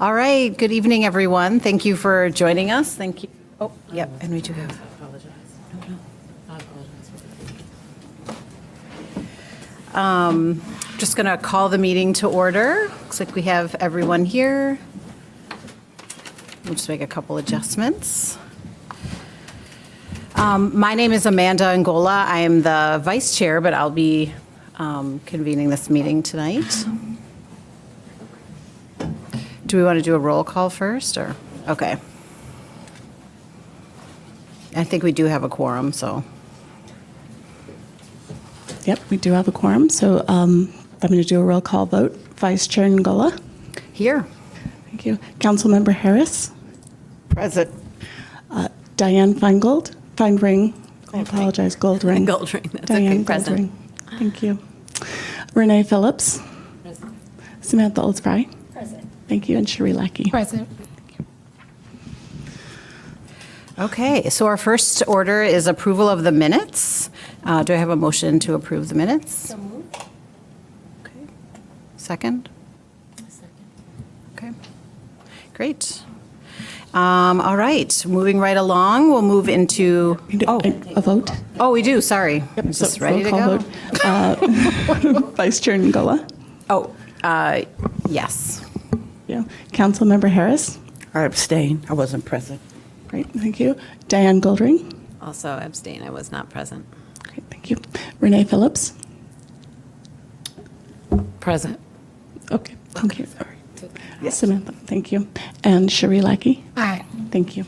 All right, good evening, everyone. Thank you for joining us. Thank you. Oh, yep, and we do have. I apologize. I apologize. Just going to call the meeting to order. Looks like we have everyone here. We'll just make a couple adjustments. My name is Amanda Angola. I am the vice chair, but I'll be convening this meeting tonight. Do we want to do a roll call first, or? Okay. I think we do have a quorum, so. Yep, we do have a quorum, so I'm going to do a roll call vote. Vice Chair Ngola. Here. Thank you. Councilmember Harris. Present. Diane Feinring. I apologize, Goldring. Goldring, that's Diane okay, present. Goldring. Thank you. Renee Phillips. Present. Samantha Oldsfry. Present. Thank you, and Cherie Lackey. Present. Okay, so our first order is approval of the minutes. Do I have a motion to approve the minutes? So moved. Okay. Second? Okay. Great. All right, moving right along, we'll move into, A vote. oh, we do, sorry. Is So this ready to roll go? call vote. Vice Chair Ngola. Oh, yes. Yeah. Councilmember Harris. I abstain. I wasn't present. Great, thank you. Diane Goldring. Also abstain, I was not present. Great, thank you. Renee Phillips. Present. Okay, thank you. Samantha, thank you. And Cherie Lackey. Aye. Thank you.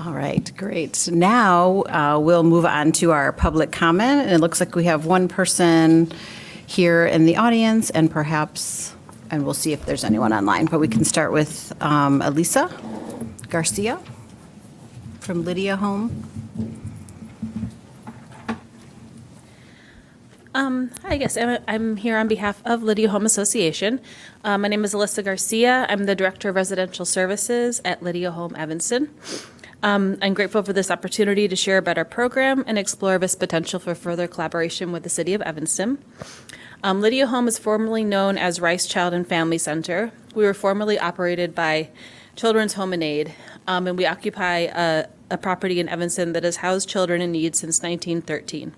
All right, great. Now we'll move on to our public comment. And it looks like we have one person here in the audience and perhaps, and we'll see if there's anyone online, but we can start with Elisa Garcia from Lydia Home. Hi, yes, I'm here on behalf of Lydia Home Association. My name is Alyssa Garcia. I'm the Director of Residential Services at Lydia Home Evanston. I'm grateful for this opportunity to share about our program and explore this potential for further collaboration with the City of Evanston. Lydia Home is formerly known as Rice Child and Family Center. We were formerly operated by Children's Home and Aid, and we occupy a property in Evanston that has housed children in need since 1913.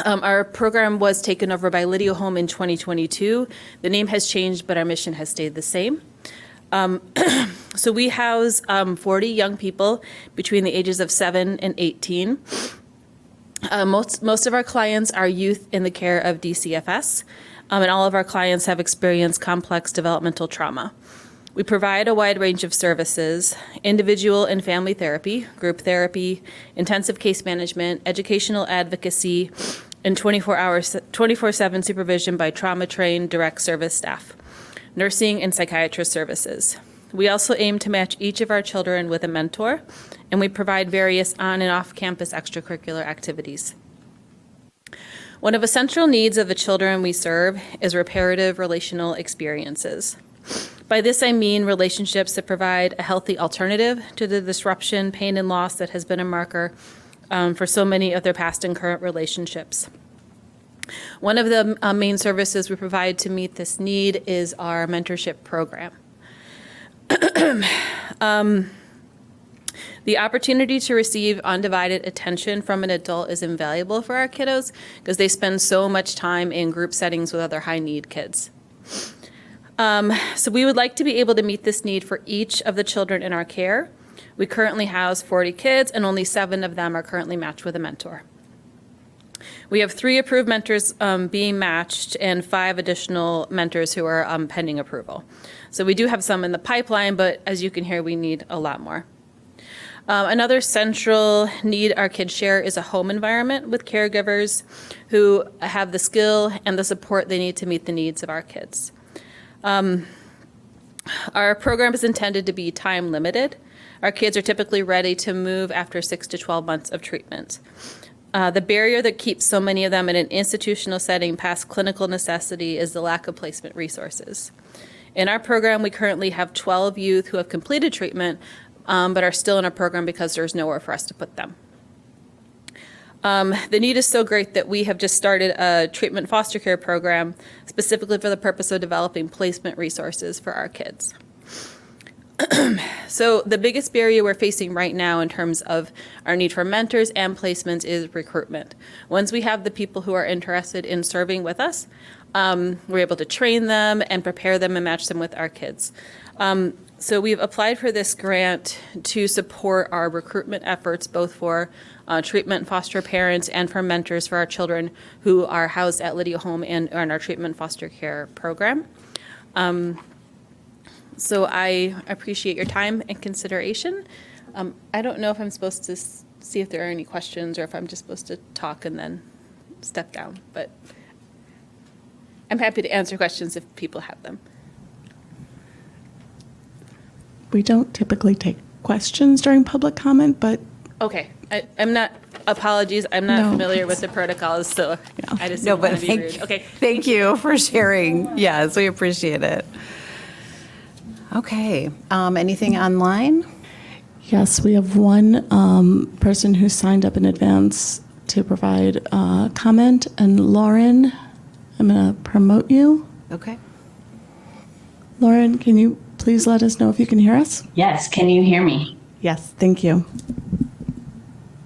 Our program was taken over by Lydia Home in 2022. The name has changed, but our mission has stayed the same. So we house 40 young people between the ages of 7 and 18. Most of our clients are youth in the care of DCFS, and all of our clients have experienced complex developmental trauma. We provide a wide range of services: individual and family therapy, group therapy, intensive case management, educational advocacy, and 24/7 supervision by trauma-trained direct service staff, nursing and psychiatrist services. We also aim to match each of our children with a mentor, and we provide various on and off-campus extracurricular activities. One of the central needs of the children we serve is reparative relational experiences. By this, I mean relationships that provide a healthy alternative to the disruption, pain, and loss that has been a marker for so many of their past and current relationships. One of the main services we provide to meet this need is our mentorship program. The opportunity to receive undivided attention from an adult is invaluable for our kiddos because they spend so much time in group settings with other high-need kids. So we would like to be able to meet this need for each of the children in our care. We currently house 40 kids, and only 7 of them are currently matched with a mentor. We have 3 approved mentors being matched and 5 additional mentors who are pending approval. So we do have some in the pipeline, but as you can hear, we need a lot more. Another central need our kids share is a home environment with caregivers who have the skill and the support they need to meet the needs of our kids. Our program is intended to be time limited. Our kids are typically ready to move after 6 to 12 months of treatment. The barrier that keeps so many of them in an institutional setting past clinical necessity is the lack of placement resources. In our program, we currently have 12 youth who have completed treatment, but are still in our program because there's nowhere for us to put them. The need is so great that we have just started a treatment foster care program specifically for the purpose of developing placement resources for our kids. So the biggest barrier we're facing right now in terms of our need for mentors and placements is recruitment. Once we have the people who are interested in serving with us, we're able to train them and prepare them and match them with our kids. So we've applied for this grant to support our recruitment efforts, both for treatment foster parents and for mentors for our children who are housed at Lydia Home and in our treatment foster care program. So I appreciate your time and consideration. I don't know if I'm supposed to see if there are any questions or if I'm just supposed to talk and then step down, but I'm happy to answer questions if people have them. We don't typically take questions during public comment, but Okay, I'm not, apologies, I'm not No, familiar with it's- the protocols, so I just No, didn't but want to be rude. Okay. thank you for sharing. Yes, we appreciate it. Okay, anything online? yes, we have one person who signed up in advance to provide comment. And Lauren, I'm going to promote you. Okay. Lauren, can you please let us know if you can hear us? Yes, can you hear me? Yes, thank you.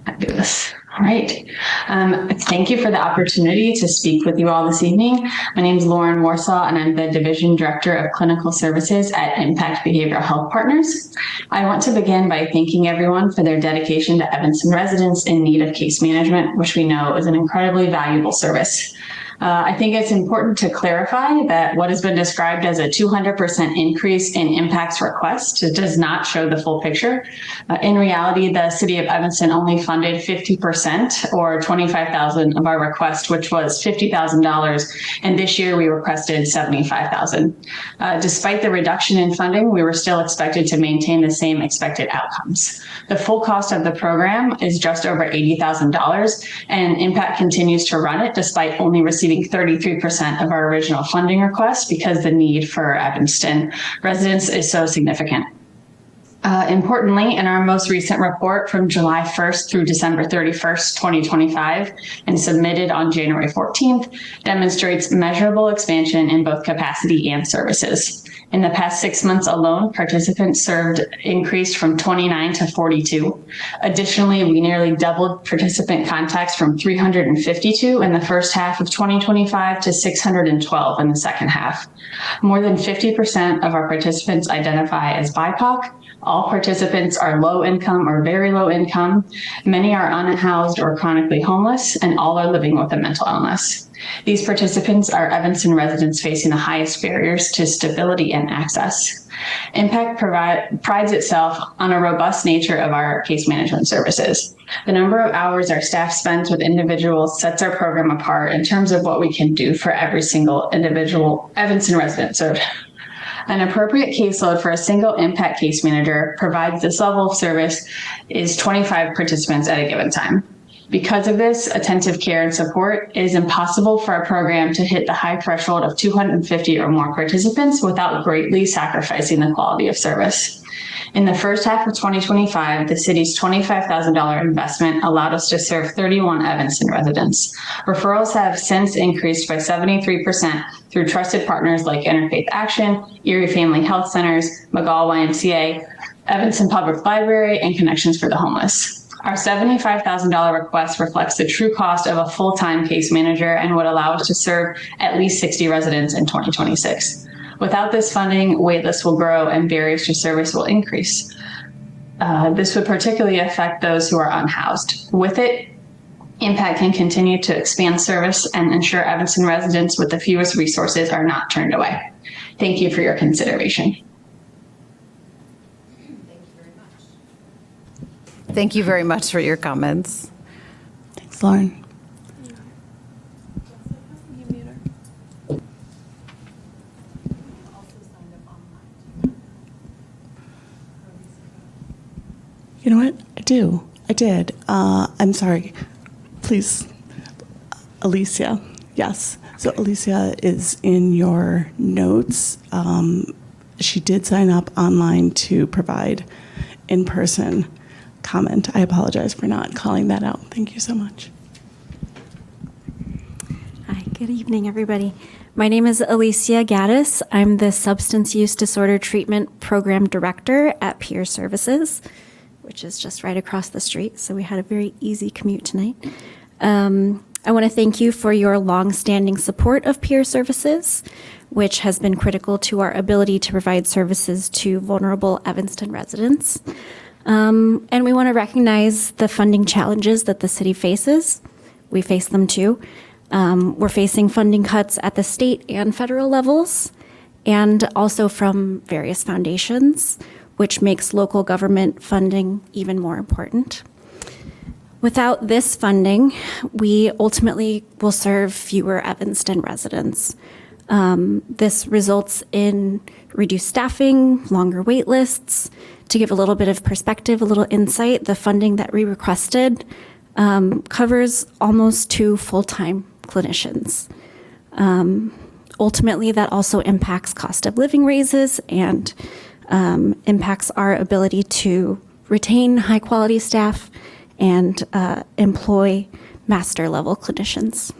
Fabulous. All right. Thank you for the opportunity to speak with you all this evening. My name is Lauren Warsaw, and I'm the Division Director of Clinical Services at Impact Behavioral Health Partners. I want to begin by thanking everyone for their dedication to Evanston residents in need of case management, which we know is an incredibly valuable service. I think it's important to clarify that what has been described as a 200% increase in impacts requests does not show the full picture. In reality, the city of Evanston only funded 50% or $25,000 of our request, which was $50,000. And this year we requested $75,000. Despite the reduction in funding, we were still expected to maintain the same expected outcomes. The full cost of the program is just over $80,000, and Impact continues to run it despite only receiving 33% of our original funding request because the need for Evanston residents is so significant. Importantly, in our most recent report from July 1st through December 31st, 2025, and submitted on January 14th, demonstrates measurable expansion in both capacity and services. In the past 6 months alone, participants served increased from 29 to 42. Additionally, we nearly doubled participant contacts from 352 in the first half of 2025 to 612 in the second half. More than 50% of our participants identify as BIPOC. All participants are low income or very low income. Many are unhoused or chronically homeless, and all are living with a mental illness. These participants are Evanston residents facing the highest barriers to stability and access. Impact prides itself on a robust nature of our case management services. The number of hours our staff spends with individuals sets our program apart in terms of what we can do for every single individual Evanston resident served. An appropriate caseload for a single Impact case manager provides this level of service is 25 participants at a given time. Because of this attentive care and support, it is impossible for our program to hit the high threshold of 250 or more participants without greatly sacrificing the quality of service. In the first half of 2025, the city's $25,000 investment allowed us to serve 31 Evanston residents. Referrals have since increased by 73% through trusted partners like Interfaith Action, Erie Family Health Centers, McGall YMCA, Evanston Public Library, and Connections for the Homeless. Our $75,000 request reflects the true cost of a full-time case manager and would allow us to serve at least 60 residents in 2026. Without this funding, waitlists will grow and barriers to service will increase. This would particularly affect those who are unhoused. With it, Impact can continue to expand service and ensure Evanston residents with the fewest resources are not turned away. Thank you for your consideration. Thank you very much for your comments. Thanks, Lauren. You know what? I did. I'm sorry. Please. Alicia. Yes. So Alicia is in your notes. She did sign up online to provide in-person comment. I apologize for not calling that out. Thank you so much. Good evening, everybody. My name is Alicia Gaddis. I'm the Substance Use Disorder Treatment Program Director at Peer Services, which is just right across the street, so we had a very easy commute tonight. I want to thank you for your longstanding support of Peer Services, which has been critical to our ability to provide services to vulnerable Evanston residents. And we want to recognize the funding challenges that the city faces. We face them too. We're facing funding cuts at the state and federal levels, and also from various foundations, which makes local government funding even more important. Without this funding, we ultimately will serve fewer Evanston residents. This results in reduced staffing, longer wait lists. To give a little bit of perspective, a little insight, the funding that we requested covers almost 2 full-time clinicians. Ultimately, that also impacts cost of living raises and impacts our ability to retain high-quality staff and employ master-level clinicians.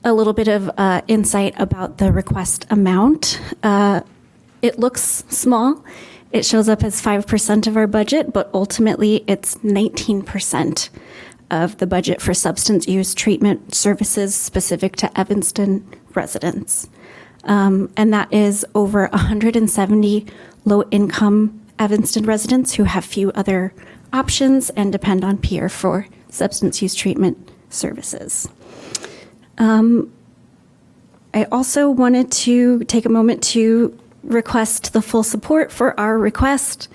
A little bit of insight about the request amount. It looks small. It shows up as 5% of our budget, but ultimately it's 19% of the budget for substance use treatment services specific to Evanston residents. And that is over 170 low-income Evanston residents who have few other options and depend on peer for substance use treatment services. I also wanted to take a moment to request the full support for our request,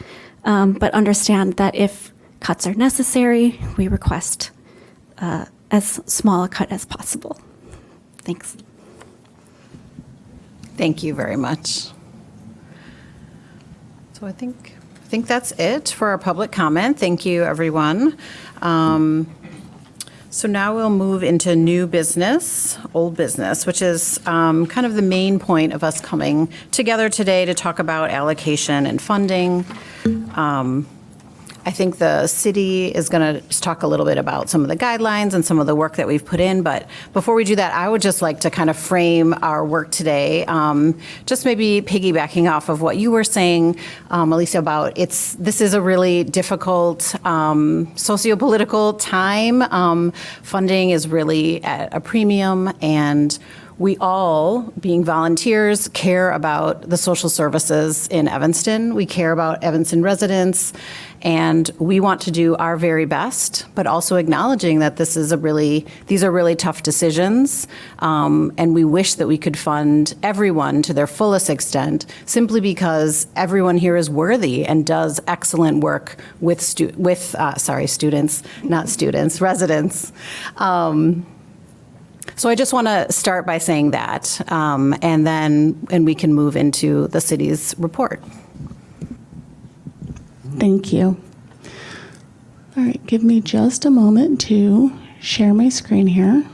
but understand that if cuts are necessary, we request as small a cut as possible. Thanks. Thank you very much. So I think that's it for our public comment. Thank you, everyone. So now we'll move into new business, old business, which is kind of the main point of us coming together today to talk about allocation and funding. I think the city is going to talk a little bit about some of the guidelines and some of the work that we've put in. But before we do that, I would just like to kind of frame our work today, just maybe piggybacking off of what you were saying, Alicia, about this is a really difficult socio-political time. Funding is really at a premium, and we all, being volunteers, care about the social services in Evanston. We care about Evanston residents, and we want to do our very best, but also acknowledging that these are really tough decisions, and we wish that we could fund everyone to their fullest extent, simply because everyone here is worthy and does excellent work with residents. So I just want to start by saying that, and we can move into the city's report. Thank you. All right, give me just a moment to share my screen here.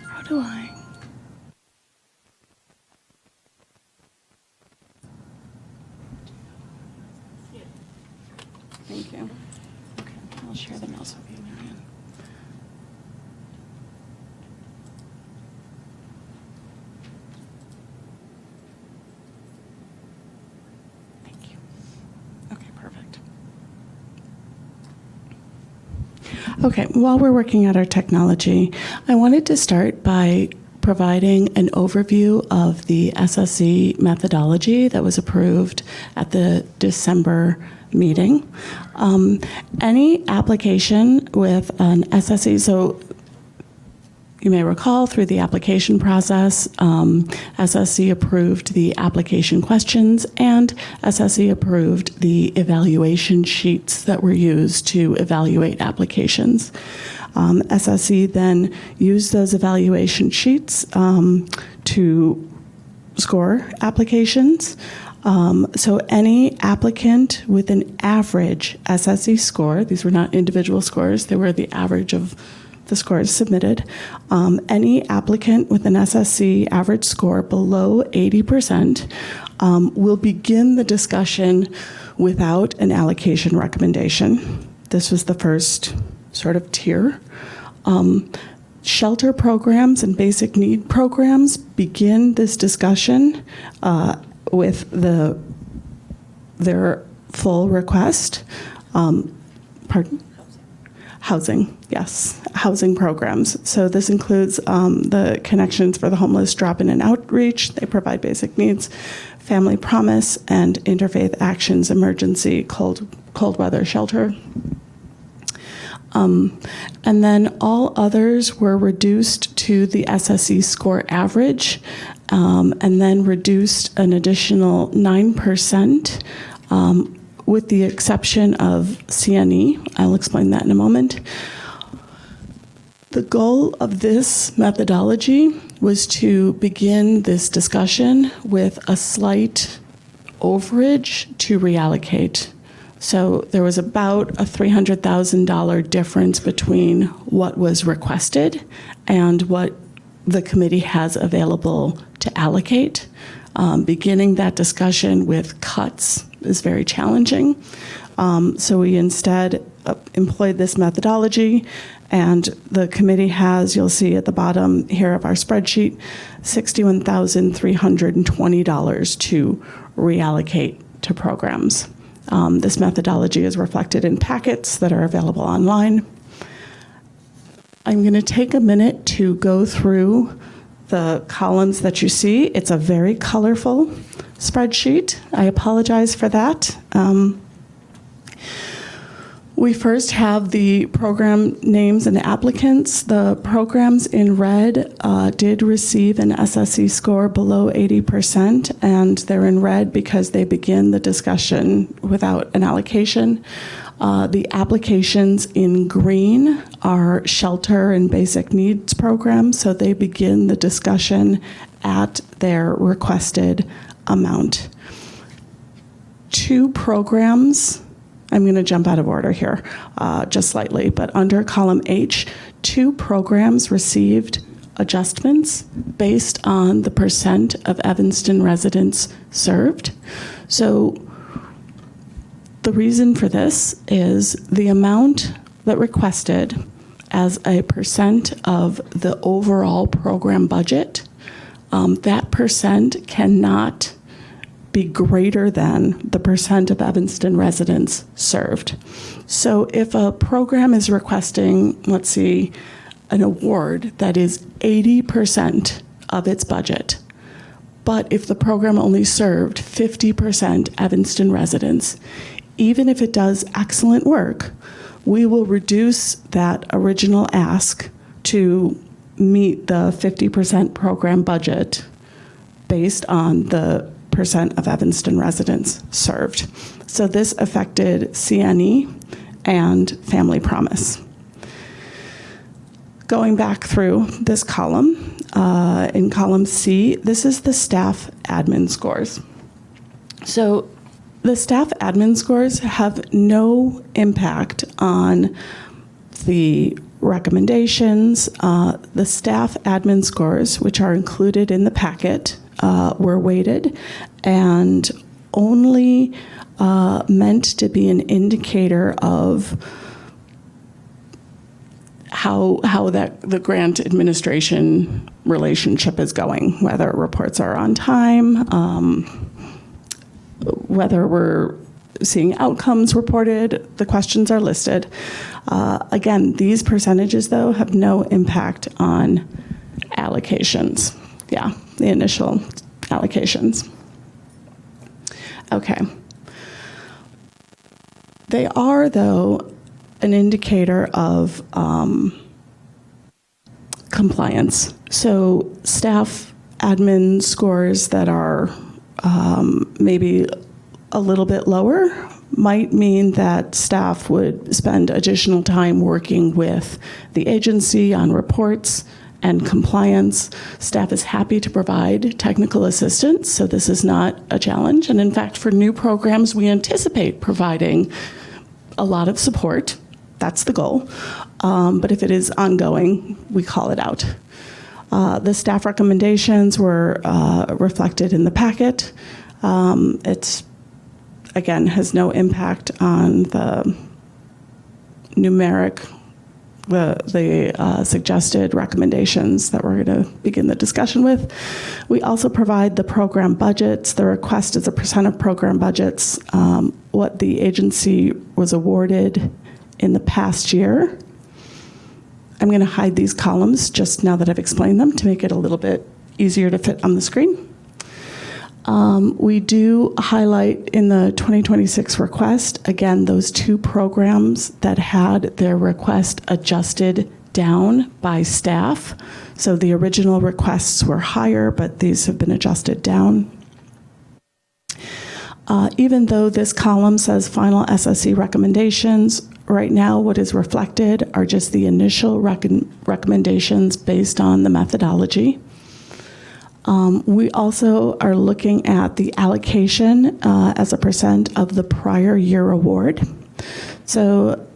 How do I? Thank you. Okay, I'll share the mouse with you, Marianne. Thank you. Okay, perfect. Okay, while we're working at our technology, I wanted to start by providing an overview of the SSE methodology that was approved at the December meeting. Any application with an SSE, so you may recall through the application process, SSE approved the application questions and SSE approved the evaluation sheets that were used to evaluate applications. SSE then used those evaluation sheets to score applications. So any applicant with an average SSE score, these were not individual scores, they were the average of the score is submitted, any applicant with an SSC average score below 80% will begin the discussion without an allocation recommendation. This was the first sort of tier. Shelter programs and basic need programs begin this discussion with their full request. Housing, yes, housing programs. So this includes the Connections for the Homeless Drop-In and Outreach. They provide basic needs, Family Promise, and Interfaith Actions Emergency Cold Weather Shelter. And then all others were reduced to the SSE score average, and then reduced an additional 9%, with the exception of CNE. I'll explain that in a moment. The goal of this methodology was to begin this discussion with a slight overage to reallocate. So there was about a $300,000 difference between what was requested and what the committee has available to allocate. Beginning that discussion with cuts is very challenging. So we instead employed this methodology, and the committee has, you'll see at the bottom here of our spreadsheet, $61,320 to reallocate to programs. This methodology is reflected in packets that are available online. I'm going to take a minute to go through the columns that you see. It's a very colorful spreadsheet. I apologize for that. We first have the program names and applicants. The programs in red did receive an SSE score below 80%, and they're in red because they begin the discussion without an allocation. The applications in green are shelter and basic needs programs, so they begin the discussion at their requested amount. 2 programs, I'm going to jump out of order here just slightly, but under column H, 2 programs received adjustments based on the percent of Evanston residents served. So the reason for this is the amount that requested as a percent of the overall program budget, that percent cannot be greater than the percent of Evanston residents served. So if a program is requesting, let's see, an award that is 80% of its budget, but if the program only served 50% Evanston residents, even if it does excellent work, we will reduce that original ask to meet the 50% program budget based on the percent of Evanston residents served. So this affected CNE and Family Promise. Going back through this column, in column C, this is the staff admin scores. So the staff admin scores have no impact on the recommendations. The staff admin scores, which are included in the packet, were weighted and only meant to be an indicator of how the grant administration relationship is going, whether reports are on time, whether we're seeing outcomes reported, the questions are listed. Again, these percentages, though, have no impact on allocations. Yeah, the initial allocations. Okay. They are, though, an indicator of compliance. So staff admin scores that are maybe a little bit lower might mean that staff would spend additional time working with the agency on reports and compliance. Staff is happy to provide technical assistance, so this is not a challenge. And in fact, for new programs, we anticipate providing a lot of support. That's the goal. but if it is ongoing, we call it out. The staff recommendations were reflected in the packet. It's, again, has no impact on the numeric, the suggested recommendations that we're going to begin the discussion with. We also provide the program budgets. The request is a % of program budgets, what the agency was awarded in the past year. I'm going to hide these columns just now that I've explained them to make it a little bit easier to fit on the screen. We do highlight in the 2026 request, again, those 2 programs that had their request adjusted down by staff. So the original requests were higher, but these have been adjusted down. Even though this column says final SSE recommendations, right now what is reflected are just the initial recommendations based on the methodology. We also are looking at the allocation as a % of the prior year award. So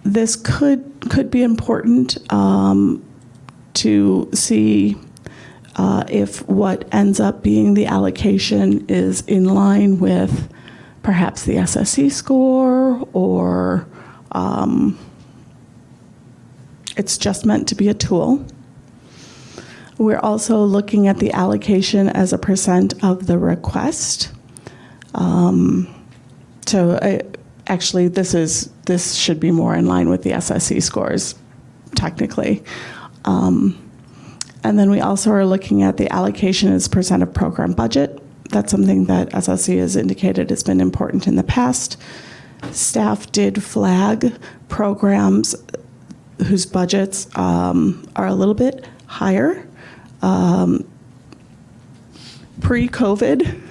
this could be important to see if what ends up being the allocation is in line with perhaps the SSE score, or it's just meant to be a tool. We're also looking at the allocation as a % of the request. Actually, this should be more in line with the SSE scores, technically. And then we also are looking at the allocation as % of program budget. That's something that SSE has indicated has been important in the past. Staff did flag programs whose budgets are a little bit higher. Pre-COVID,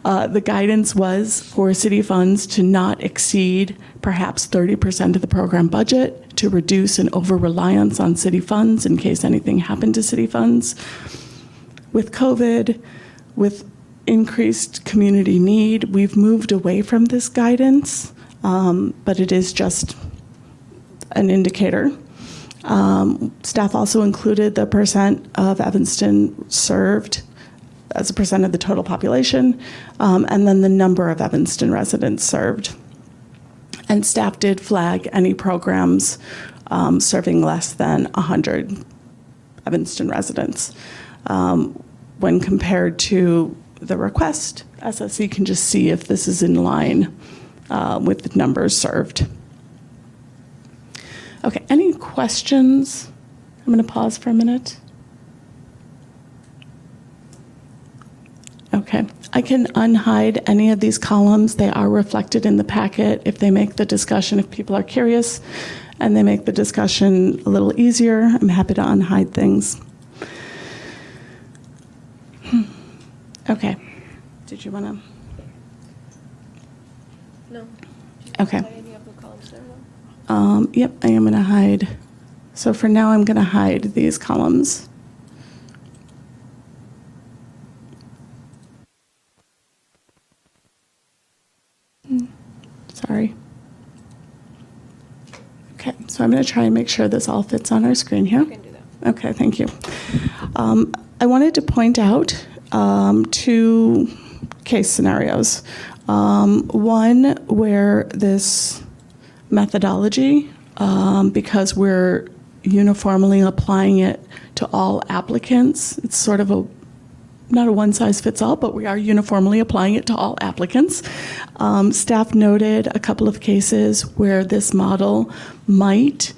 the guidance was for city funds to not exceed perhaps 30% of the program budget, to reduce an over-reliance on city funds in case anything happened to city funds. With COVID, with increased community need, we've moved away from this guidance, but it is just an indicator. Staff also included the % of Evanston served as a % of the total population, and then the number of Evanston residents served. And staff did flag any programs serving less than 100 Evanston residents. When compared to the request, SSE can just see if this is in line with the numbers served. Okay, any questions? I'm going to pause for a minute. Okay, I can unhide any of these columns. They are reflected in the packet if they make the discussion, if people are curious, and they make the discussion a little easier. I'm happy to unhide things. Okay, did you want to? No. Okay. Yep, I am going to hide. So for now, I'm going to hide these columns. Sorry. Okay, so I'm going to try and make sure this all fits on our screen here. You can do that. Okay, thank you. I wanted to point out 2 case scenarios. One where this methodology, because we're uniformly applying it to all applicants, it's sort of not a one-size-fits-all, but we are uniformly applying it to all applicants. Staff noted a couple of cases where this model might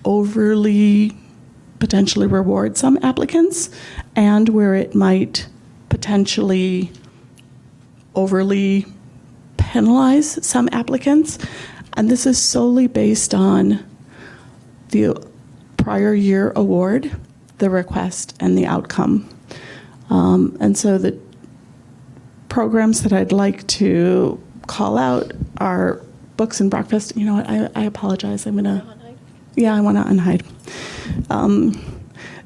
overly potentially reward some applicants, and where it might potentially overly penalize some applicants. And this is solely based on the prior year award, the request, and the outcome. And so the programs that I'd like to call out are books and breakfast. You know what, I apologize. I'm gonna, yeah, I wanna unhide.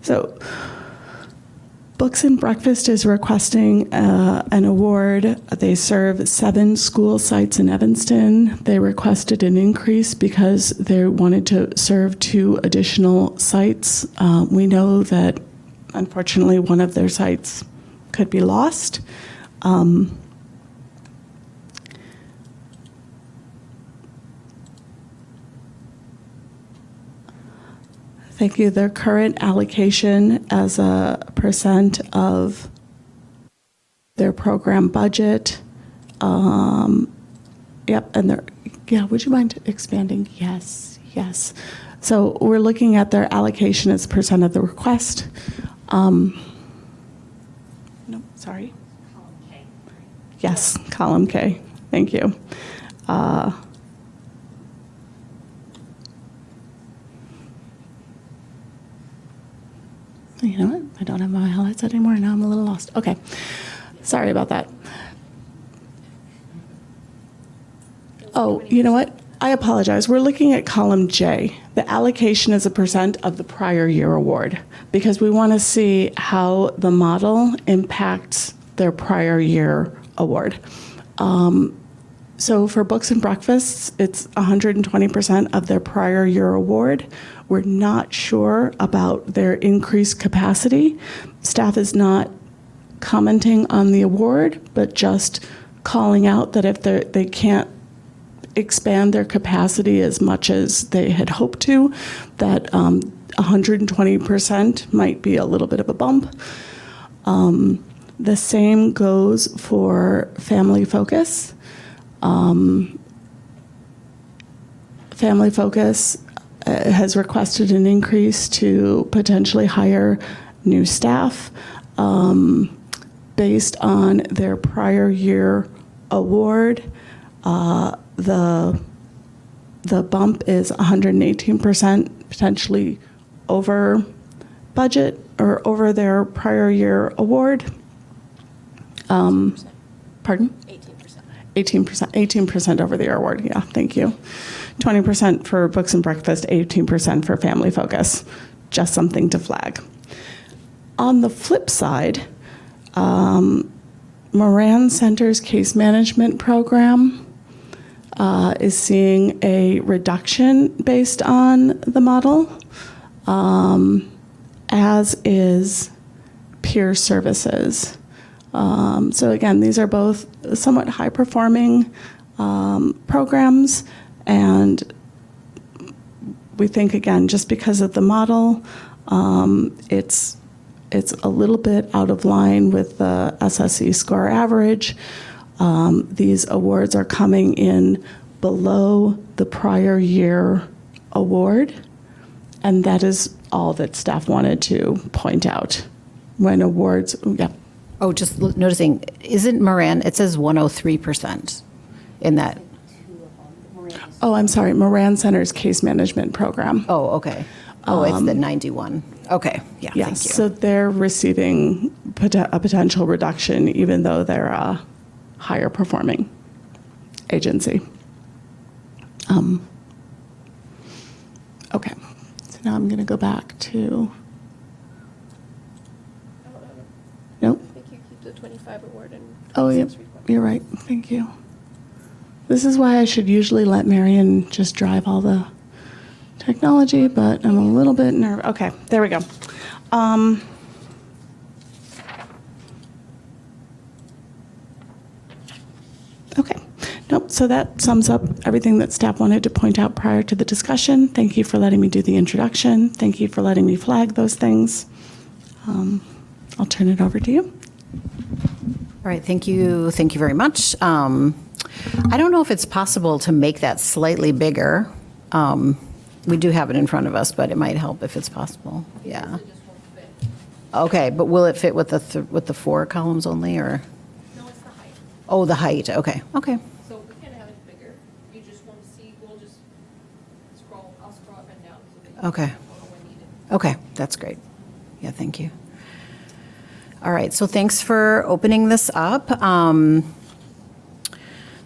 So Books and Breakfast is requesting an award. They serve 7 school sites in Evanston. They requested an increase because they wanted to serve 2 additional sites. We know that, unfortunately, one of their sites could be lost. Thank you. Their current allocation as a percent of their program budget. Yep, and they're, yeah, would you mind expanding? Yes, yes. So we're looking at their allocation as percent of the request. No, sorry. Column K. Yes, column K. Thank you. You know what? I don't have my highlights anymore. Now I'm a little lost. Okay. Sorry about that. Oh, you know what? I apologize. We're looking at column J. The allocation is a percent of the prior year award because we want to see how the model impacts their prior year award. So for Books and Breakfasts, it's 120% of their prior year award. We're not sure about their increased capacity. Staff is not commenting on the award, but just calling out that if they can't expand their capacity as much as they had hoped to, that 120% might be a little bit of a bump. The same goes for Family Focus. Family Focus has requested an increase to potentially hire new staff based on their prior year award. The bump is 118%, potentially over budget or over their prior year award. Pardon? 18% over the award. Yeah, thank you. 20% for Books and Breakfast, 18% for Family Focus. Just something to flag. On the flip side, Moran Center's case management program is seeing a reduction based on the model, as is Peer Services. So again, these are both somewhat high-performing programs, and we think, again, just because of the model, it's a little bit out of line with the SSE score average. These awards are coming in below the prior year award, and that is all that staff wanted to point out when awards, yeah. Oh, just noticing, isn't Moran, it says 103% in that. Oh, I'm sorry, Moran Center's case management program. Oh, okay. Oh, it's the 91. Okay, yeah, Yes, thank you. so they're receiving a potential reduction even though they're a higher performing agency. Okay, so now I'm going to go back to. Nope. I think you keep the 25 award and. Oh, yep, you're right. Thank you. This is why I should usually let Marion just drive all the technology, but I'm a little bit nervous. Okay, there we go. Okay. Nope, so that sums up everything that staff wanted to point out prior to the discussion. Thank you for letting me do the introduction. Thank you for letting me flag those things. I'll turn it over to you. All right, thank you very much. I don't know if it's possible to make that slightly bigger. We do have it in front of us, but it might help if it's possible. Yeah. Okay, but will it fit with the 4 columns only, or? No, it's the height. Oh, the height. Okay. Okay. So we can have it bigger. You just want to see, we'll just I'll scroll up and down so that you Okay. can follow when needed. Okay, that's great. Yeah, thank you. All right, so thanks for opening this up.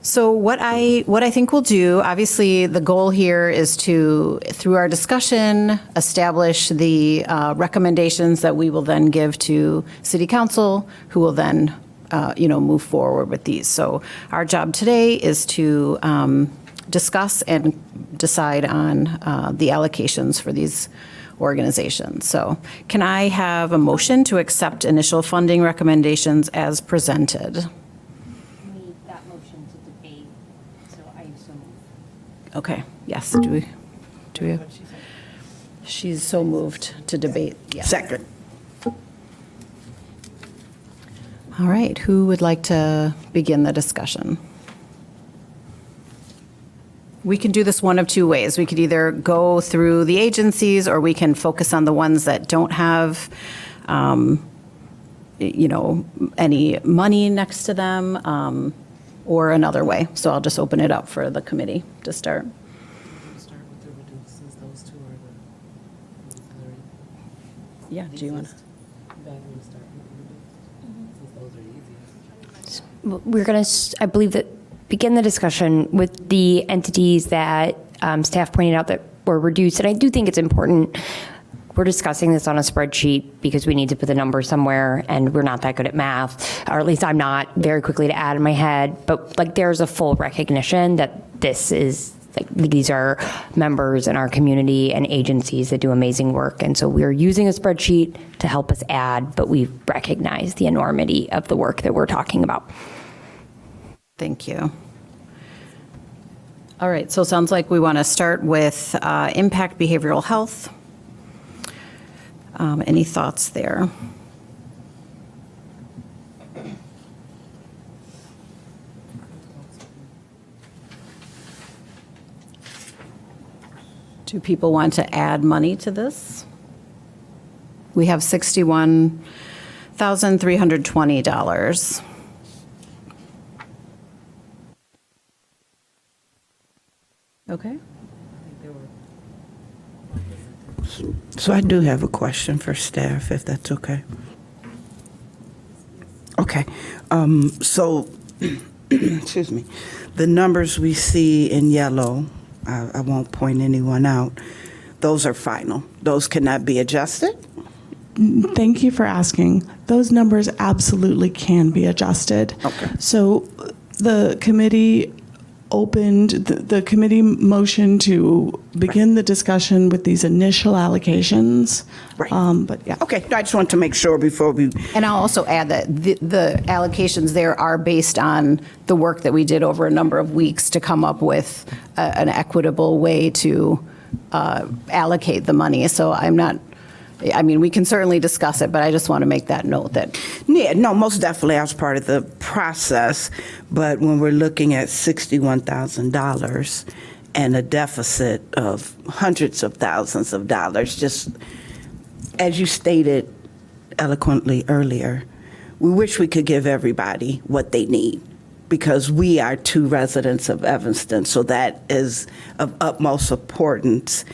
So what I think we'll do, obviously, the goal here is to, through our discussion, establish the recommendations that we will then give to City Council, who will then, move forward with these. So our job today is to discuss and decide on the allocations for these organizations. So can I have a motion to accept initial funding recommendations as presented? Need that motion to debate, so I so move. Okay, yes, do we, she's so moved to debate, yes. Second. All right, who would like to begin the discussion? We can do this one of two ways. We could either go through the agencies, or we can focus on the ones that don't have, any money next to them, or another way. So I'll just open it up for the committee to start. Start with the reduce, since those two are the Yeah, do you want to? easiest. You guys want to start with the reduced, since those are easiest. We're going to, I believe that, begin the discussion with the entities that staff pointed out that were reduced. And I do think it's important, we're discussing this on a spreadsheet because we need to put the number somewhere, and we're not that good at math, or at least I'm not very quickly to add in my head. But like, there's a full recognition that this is, like, these are members in our community and agencies that do amazing work. And so we're using a spreadsheet to help us add, but we recognize the enormity of the work that we're talking about. Thank you. All right, so it sounds like we want to start with impact behavioral health. Any thoughts there? Do people want to add money to this? We have $61,320. Okay. So I do have a question for staff, if that's okay. Okay. So, excuse me, the numbers we see in yellow, I won't point anyone out, those are final. Those cannot be adjusted? Thank you for asking. Those numbers absolutely can be adjusted. Okay. So the committee the committee motion to begin the discussion with these initial allocations. Right. But yeah. Okay, I just want to make sure before we, And I'll also add that the allocations there are based on the work that we did over a number of weeks to come up with an equitable way to allocate the money. So we can certainly discuss it, but I just want to make that note that. yeah, no, most definitely I was part of the process, but when we're looking at $61,000 and a deficit of hundreds of thousands of dollars, just as you stated eloquently earlier, we wish we could give everybody what they need, because we are two residents of Evanston, so that is of utmost importance.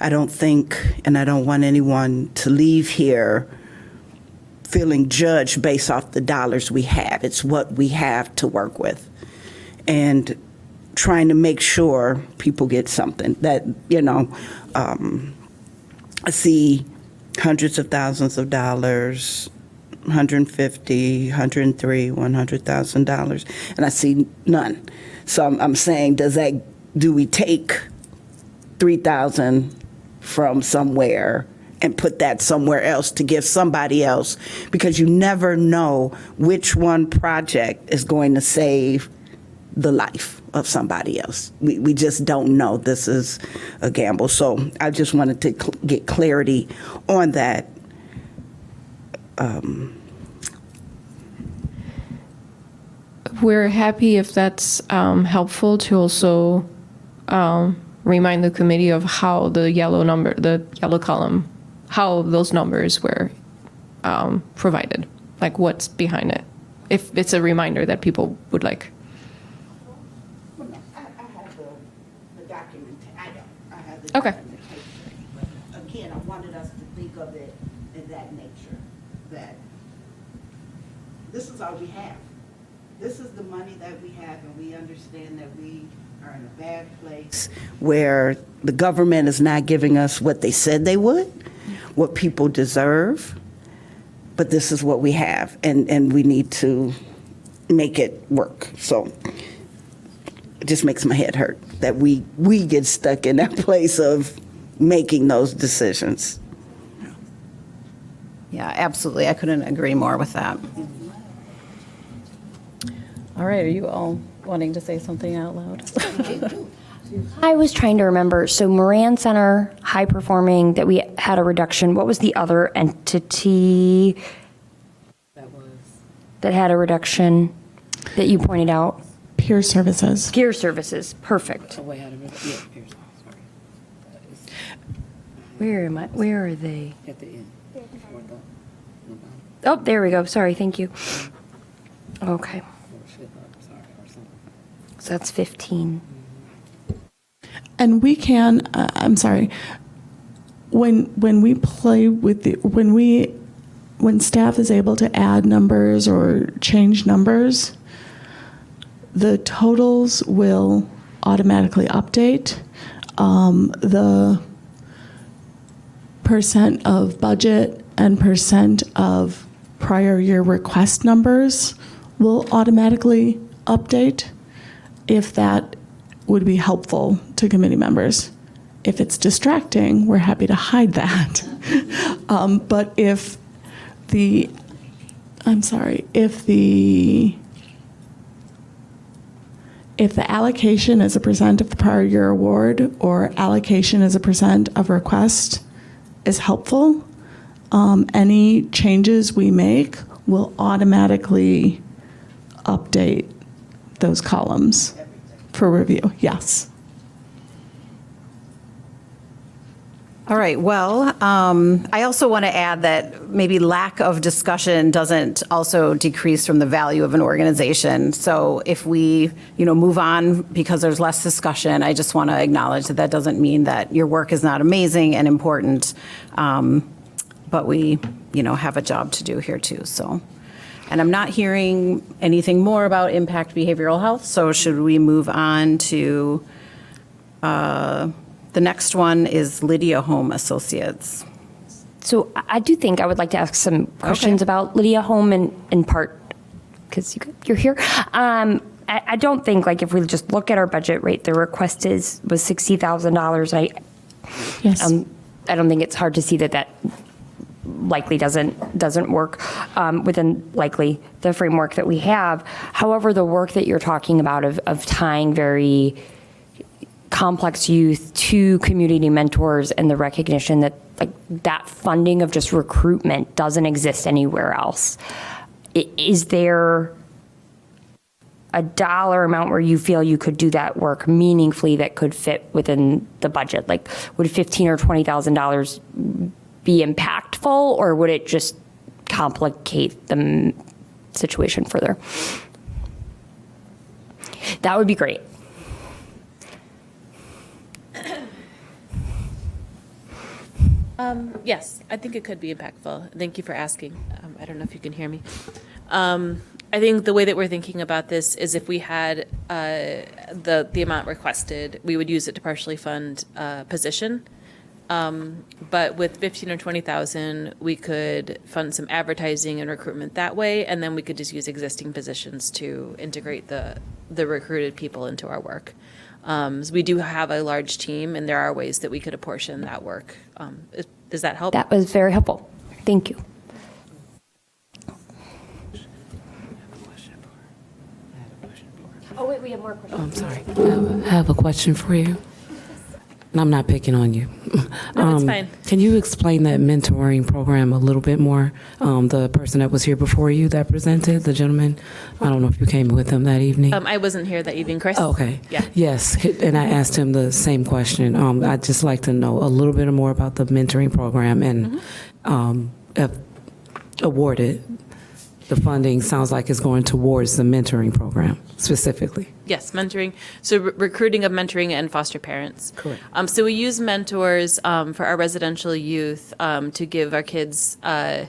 I don't think, and I don't want anyone to leave here feeling judged based off the dollars we have. It's what we have to work with. And trying to make sure people get something that, I see hundreds of thousands of dollars, $150, $103, $100,000, and I see none. So I'm saying, do we take $3,000 from somewhere and put that somewhere else to give somebody else? Because you never know which one project is going to save the life of somebody else. We just don't know. This is a gamble. So I just wanted to get clarity on that. We're happy if that's helpful to also remind the committee of how the yellow column, how those numbers were provided, like what's behind it, if it's a reminder that people would like. I have the document. I have the Okay. documentation. Again, I wanted us to think of it in that nature, that this is all we have. this is the money that we have, and we understand that we are in a bad place where the government is not giving us what they said they would, what people deserve, but this is what we have, and we need to make it work. So it just makes my head hurt that we get stuck in that place of making those decisions. Yeah, absolutely. I couldn't agree more with that. All right, are you all wanting to say something out loud? I was trying to remember. So Moran Center, high performing, that we had a reduction. What was the other entity that had a reduction that you pointed out? Peer services. Peer services. Perfect. Oh, wait, how did it? Yeah, here's, sorry. Where am I? Where are they? At the end. Before the bottom. Oh, there we go. Sorry. Thank you. Okay. Or shit, sorry, or something. So that's 15. And we can, I'm sorry, when we play with the, when staff is able to add numbers or change numbers, the totals will automatically update. The percent of budget and percent of prior year request numbers will automatically update if that would be helpful to committee members. If it's distracting, we're happy to hide that. But if the allocation is a percent of the prior year award or allocation is a percent of request is helpful, any changes we make will automatically update those columns for review. Yes. All right, well, I also want to add that maybe lack of discussion doesn't also decrease from the value of an organization. So if we, move on because there's less discussion, I just want to acknowledge that that doesn't mean that your work is not amazing and important, but we, have a job to do here too, so. And I'm not hearing anything more about impact behavioral health, so should we move on to the next one is Lydia Home Associates. So I do think I would like to ask some questions about Lydia Home in part because you're here. I don't think if we just look at our budget rate, the request was $60,000. Yes. I don't think it's hard to see that likely doesn't work within likely the framework that we have. However, the work that you're talking about of tying very complex youth to community mentors and the recognition that that funding of just recruitment doesn't exist anywhere else. Is there a dollar amount where you feel you could do that work meaningfully that could fit within the budget? Would $15,000 or $20,000 be impactful, or would it just complicate the situation further? That would be great. Yes, I think it could be impactful. Thank you for asking. I don't know if you can hear me. I think the way that we're thinking about this is if we had the amount requested, we would use it to partially fund a position. But with 15 or 20,000, we could fund some advertising and recruitment that way, and then we could just use existing positions to integrate the recruited people into our work. So we do have a large team, and there are ways that we could apportion that work. Does that help? That was very helpful. Thank you. Oh, wait, we have more questions. I'm sorry. I have a question for you. And I'm not picking on you. No, it's fine. Can you explain that mentoring program a little bit more? The person that was here before you that presented, the gentleman, I don't know if you came with him that evening. I wasn't here that evening, Chris. Oh, okay. Yeah. Yes, and I asked him the same question. I'd just like to know a little bit more about the mentoring program and if awarded. The funding sounds like it's going towards the mentoring program specifically. Yes, mentoring. So recruiting of mentoring and foster parents. Correct. So we use mentors for our residential youth to give our kids, a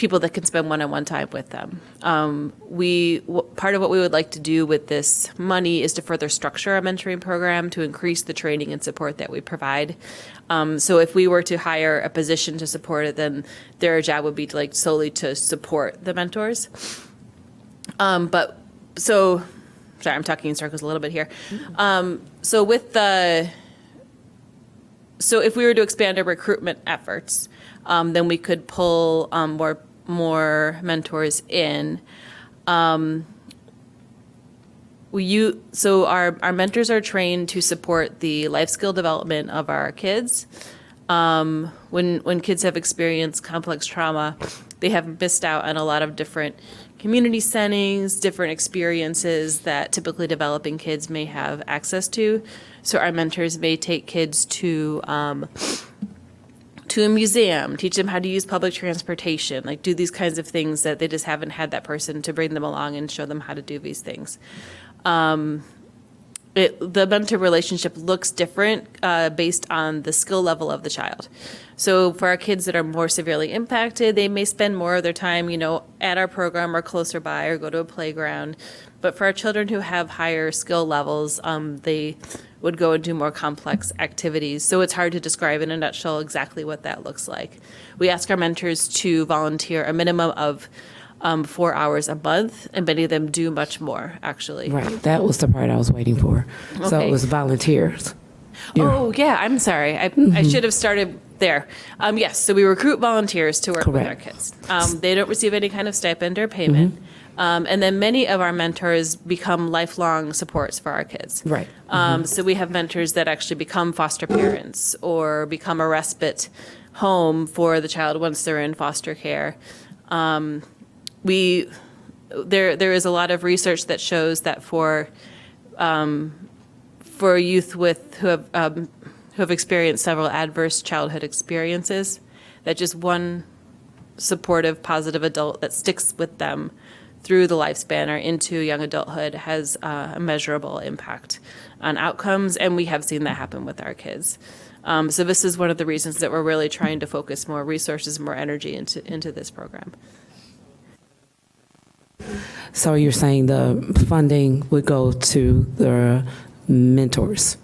people that can spend one-on-one time with them. Part of what we would like to do with this money is to further structure our mentoring program to increase the training and support that we provide. So if we were to hire a position to support it, then their job would be to solely to support the mentors. Sorry, I'm talking in circles a little bit here. So if we were to expand our recruitment efforts, then we could pull more mentors in. So our mentors are trained to support the life skill development of our kids. When kids have experienced complex trauma, they have missed out on a lot of different community settings, different experiences that typically developing kids may have access to. So our mentors may take kids to a museum, teach them how to use public transportation, do these kinds of things that they just haven't had that person to bring them along and show them how to do these things. The mentor relationship looks different based on the skill level of the child. So for our kids that are more severely impacted, they may spend more of their time, at our program or closer by or go to a playground. But for our children who have higher skill levels, they would go and do more complex activities. So it's hard to describe in a nutshell exactly what that looks like. We ask our mentors to volunteer a minimum of 4 hours a month, and many of them do much more, actually. Right. That was the part I was waiting for. So Okay. it was volunteers. Oh, yeah, I'm sorry. I should have started there. Yes, so we recruit volunteers to work with our kids. They don't receive any kind of stipend or payment. And then many of our mentors become lifelong supports for our kids. Right. So we have mentors that actually become foster parents or become a respite home for the child once they're in foster care. There is a lot of research that shows that for youth who have experienced several adverse childhood experiences, that just one supportive, positive adult that sticks with them through the lifespan or into young adulthood has a measurable impact on outcomes, and we have seen that happen with our kids. So this is one of the reasons that we're really trying to focus more resources, more energy into this program. So you're saying the funding would go to the mentors?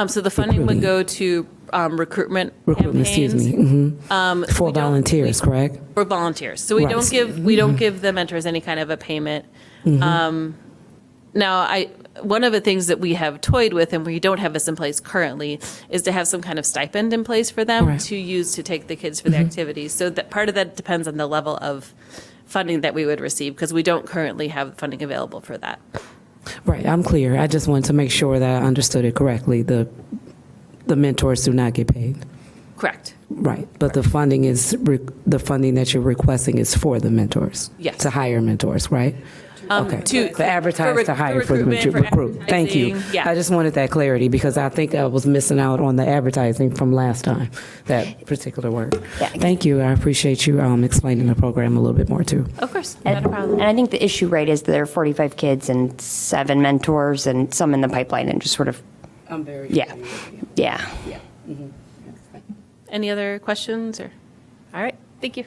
So the funding would go to recruitment Recruitment, campaigns. excuse me. For volunteers, correct? For volunteers. So we Right. don't give the mentors any kind of a payment. Now, one of the things that we have toyed with, and we don't have this in place currently, is to have some kind of stipend in place for them Right. to use to take the kids for the activities. So that part of that depends on the level of funding that we would receive, because we don't currently have funding available for that. Right, I'm clear. I just wanted to make sure that I understood it correctly. The mentors do not get paid. Correct. Right, but the funding the funding that you're requesting is for the mentors? Yes. To hire mentors, right? Okay. to advertise, to hire, for the recruitment, for recruit. Thank you. advertising, yeah. I just wanted that clarity because I think I was missing out on the advertising from last time, that particular word. Yeah. Thank you. I appreciate you explaining the program a little bit more too. Of course, not a problem. And I think the issue, right, is there are 45 kids and 7 mentors and some in the pipeline and just sort of, I'm very yeah. Any other questions? Or all right, thank you.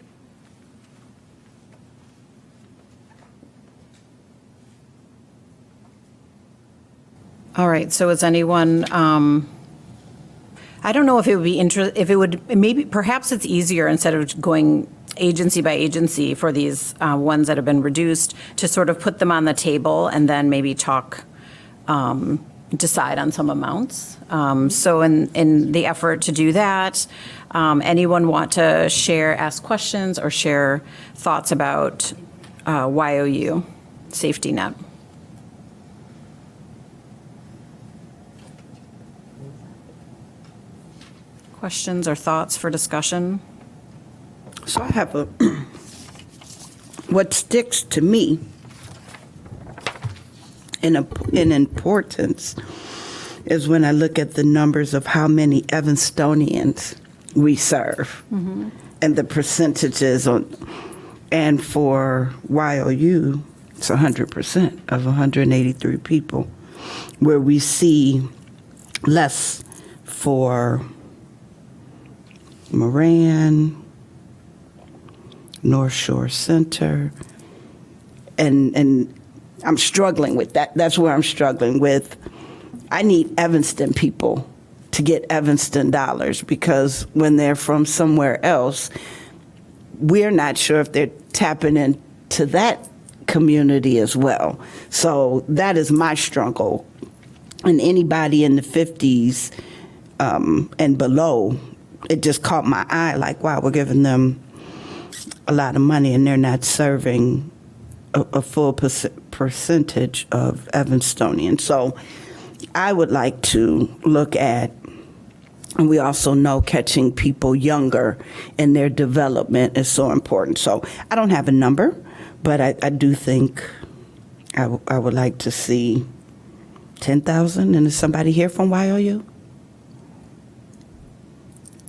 All right, so is anyone, I don't know if it would be maybe, perhaps it's easier instead of going agency by agency for these ones that have been reduced, to sort of put them on the table and then maybe decide on some amounts. So in the effort to do that, anyone want to ask questions or share thoughts about YOU safety net? Questions or thoughts for discussion? So I have what sticks to me in importance is when I look at the numbers of how many Evanstonians we serve and the percentages and for YOU, it's 100% of 183 people, where we see less for Moran, North Shore Center. And I'm struggling with that. That's where I'm struggling with. I need Evanston people to get Evanston dollars, because when they're from somewhere else, we're not sure if they're tapping into that community as well. So that is my struggle. And anybody in the 50s and below, it just caught my eye, like, wow, we're giving them a lot of money and they're not serving a full percentage of Evanstonians. So I would like to look at, and we also know catching people younger in their development is so important. So I don't have a number, but I do think I would like to see 10,000. And is somebody here from YOU?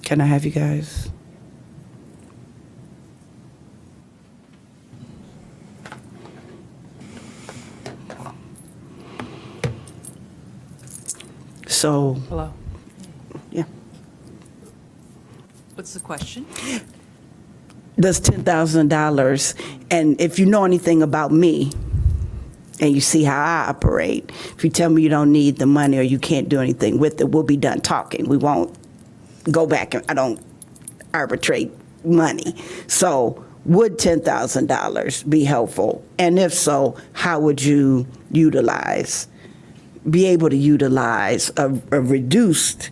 Can I have you guys? So, Hello. yeah. What's the question? Does $10,000, and if you know anything about me and you see how I operate, if you tell me you don't need the money or you can't do anything with it, we'll be done talking. We won't go back, and I don't arbitrate money. So would $10,000 be helpful? And if so, how would you be able to utilize a reduced,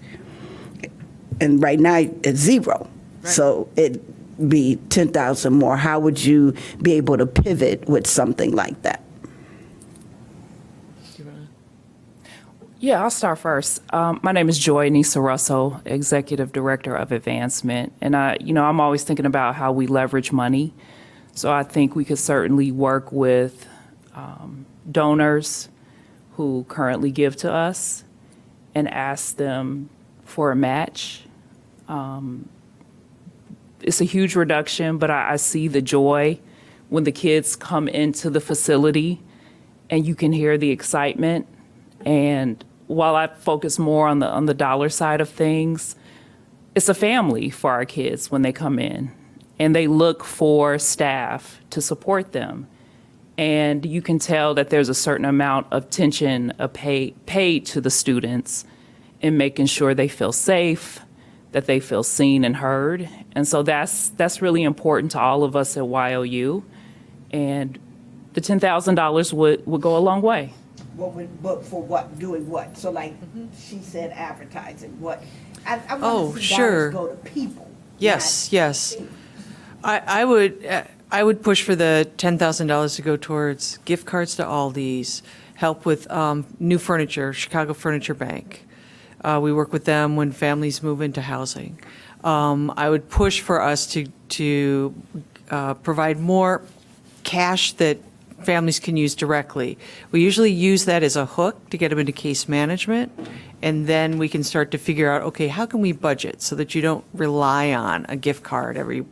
and right now it's zero. Right. So it'd be 10,000 more. How would you be able to pivot with something like that? Yeah, I'll start first. My name is Joy Nisa Russell, Executive Director of Advancement. And I'm always thinking about how we leverage money. So I think we could certainly work with donors who currently give to us and ask them for a match. It's a huge reduction, but I see the joy when the kids come into the facility and you can hear the excitement. And while I focus more on the dollar side of things, it's a family for our kids when they come in, and they look for staff to support them. And you can tell that there's a certain amount of attention paid to the students in making sure they feel safe, that they feel seen and heard. And so that's really important to all of us at YOU. And the $10,000 would go a long way. But for what? Doing what? So like she said, advertising. What? I want to see sure. dollars go to people. Yes, yes. I would push for the $10,000 to go towards gift cards to Aldi's, help with new furniture, Chicago Furniture Bank. We work with them when families move into housing. I would push for us to provide more cash that families can use directly. We usually use that as a hook to get them into case management, and then we can start to figure out, okay, how can we budget so that you don't rely on a gift card every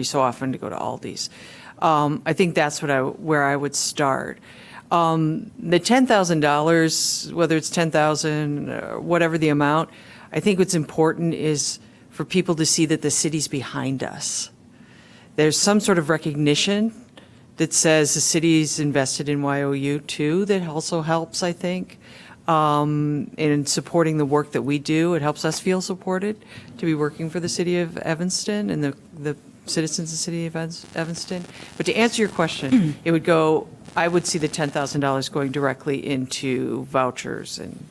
so often to go to Aldi's. I think that's where I would start. The $10,000, whether it's $10,000 or whatever the amount, I think what's important is for people to see that the city's behind us. There's some sort of recognition that says the city's invested in YOU too, that also helps, I think, in supporting the work that we do. It helps us feel supported to be working for the city of Evanston and the citizens of the city of Evanston. But to answer your question, I would see the $10,000 going directly into vouchers and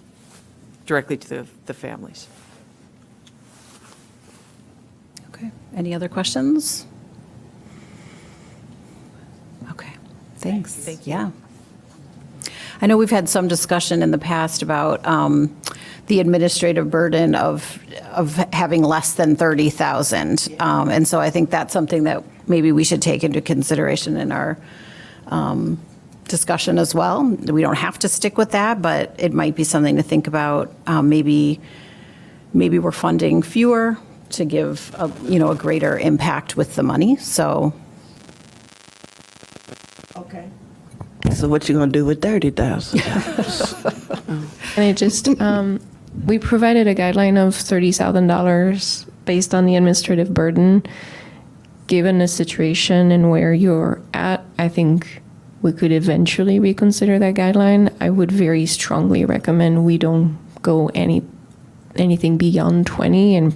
directly to the families. Okay. Any other questions? Okay. Thanks. Thank you. Yeah. I know we've had some discussion in the past about the administrative burden of having less than 30,000. And so I think that's something that maybe we should take into consideration in our discussion as well. We don't have to stick with that, but it might be something to think about. Maybe we're funding fewer to give a greater impact with the money. So. Okay. So what you gonna do with $30,000? And it just, we provided a guideline of $30,000 based on the administrative burden. given the situation and where you're at, I think we could eventually reconsider that guideline. I would very strongly recommend we don't go anything beyond 20, and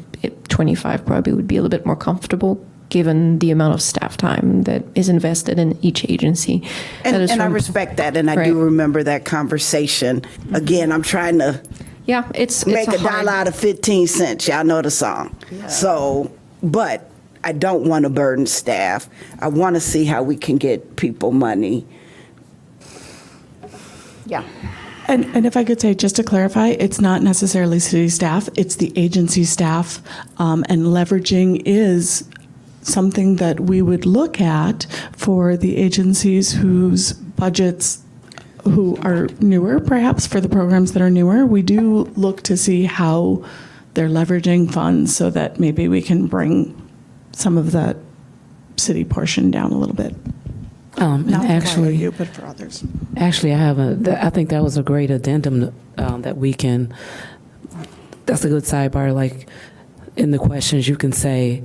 25 probably would be a little bit more comfortable given the amount of staff time that is invested in each agency. And I respect that, and I do remember that conversation. Again, I'm trying to make a dollar out of 15 cents. Y'all know the song. Yeah. So, but I don't want to burden staff. I want to see how we can get people money. Yeah. And if I could say, just to clarify, it's not necessarily city staff, it's the agency staff, and leveraging is something that we would look at for the agencies whose budgets, who are newer, perhaps for the programs that are newer. We do look to see how they're leveraging funds so that maybe we can bring some of that city portion down a little bit. And Not actually, for you, but for others. Actually, I think that was a great addendum that we can, that's a good sidebar, like in the questions you can say,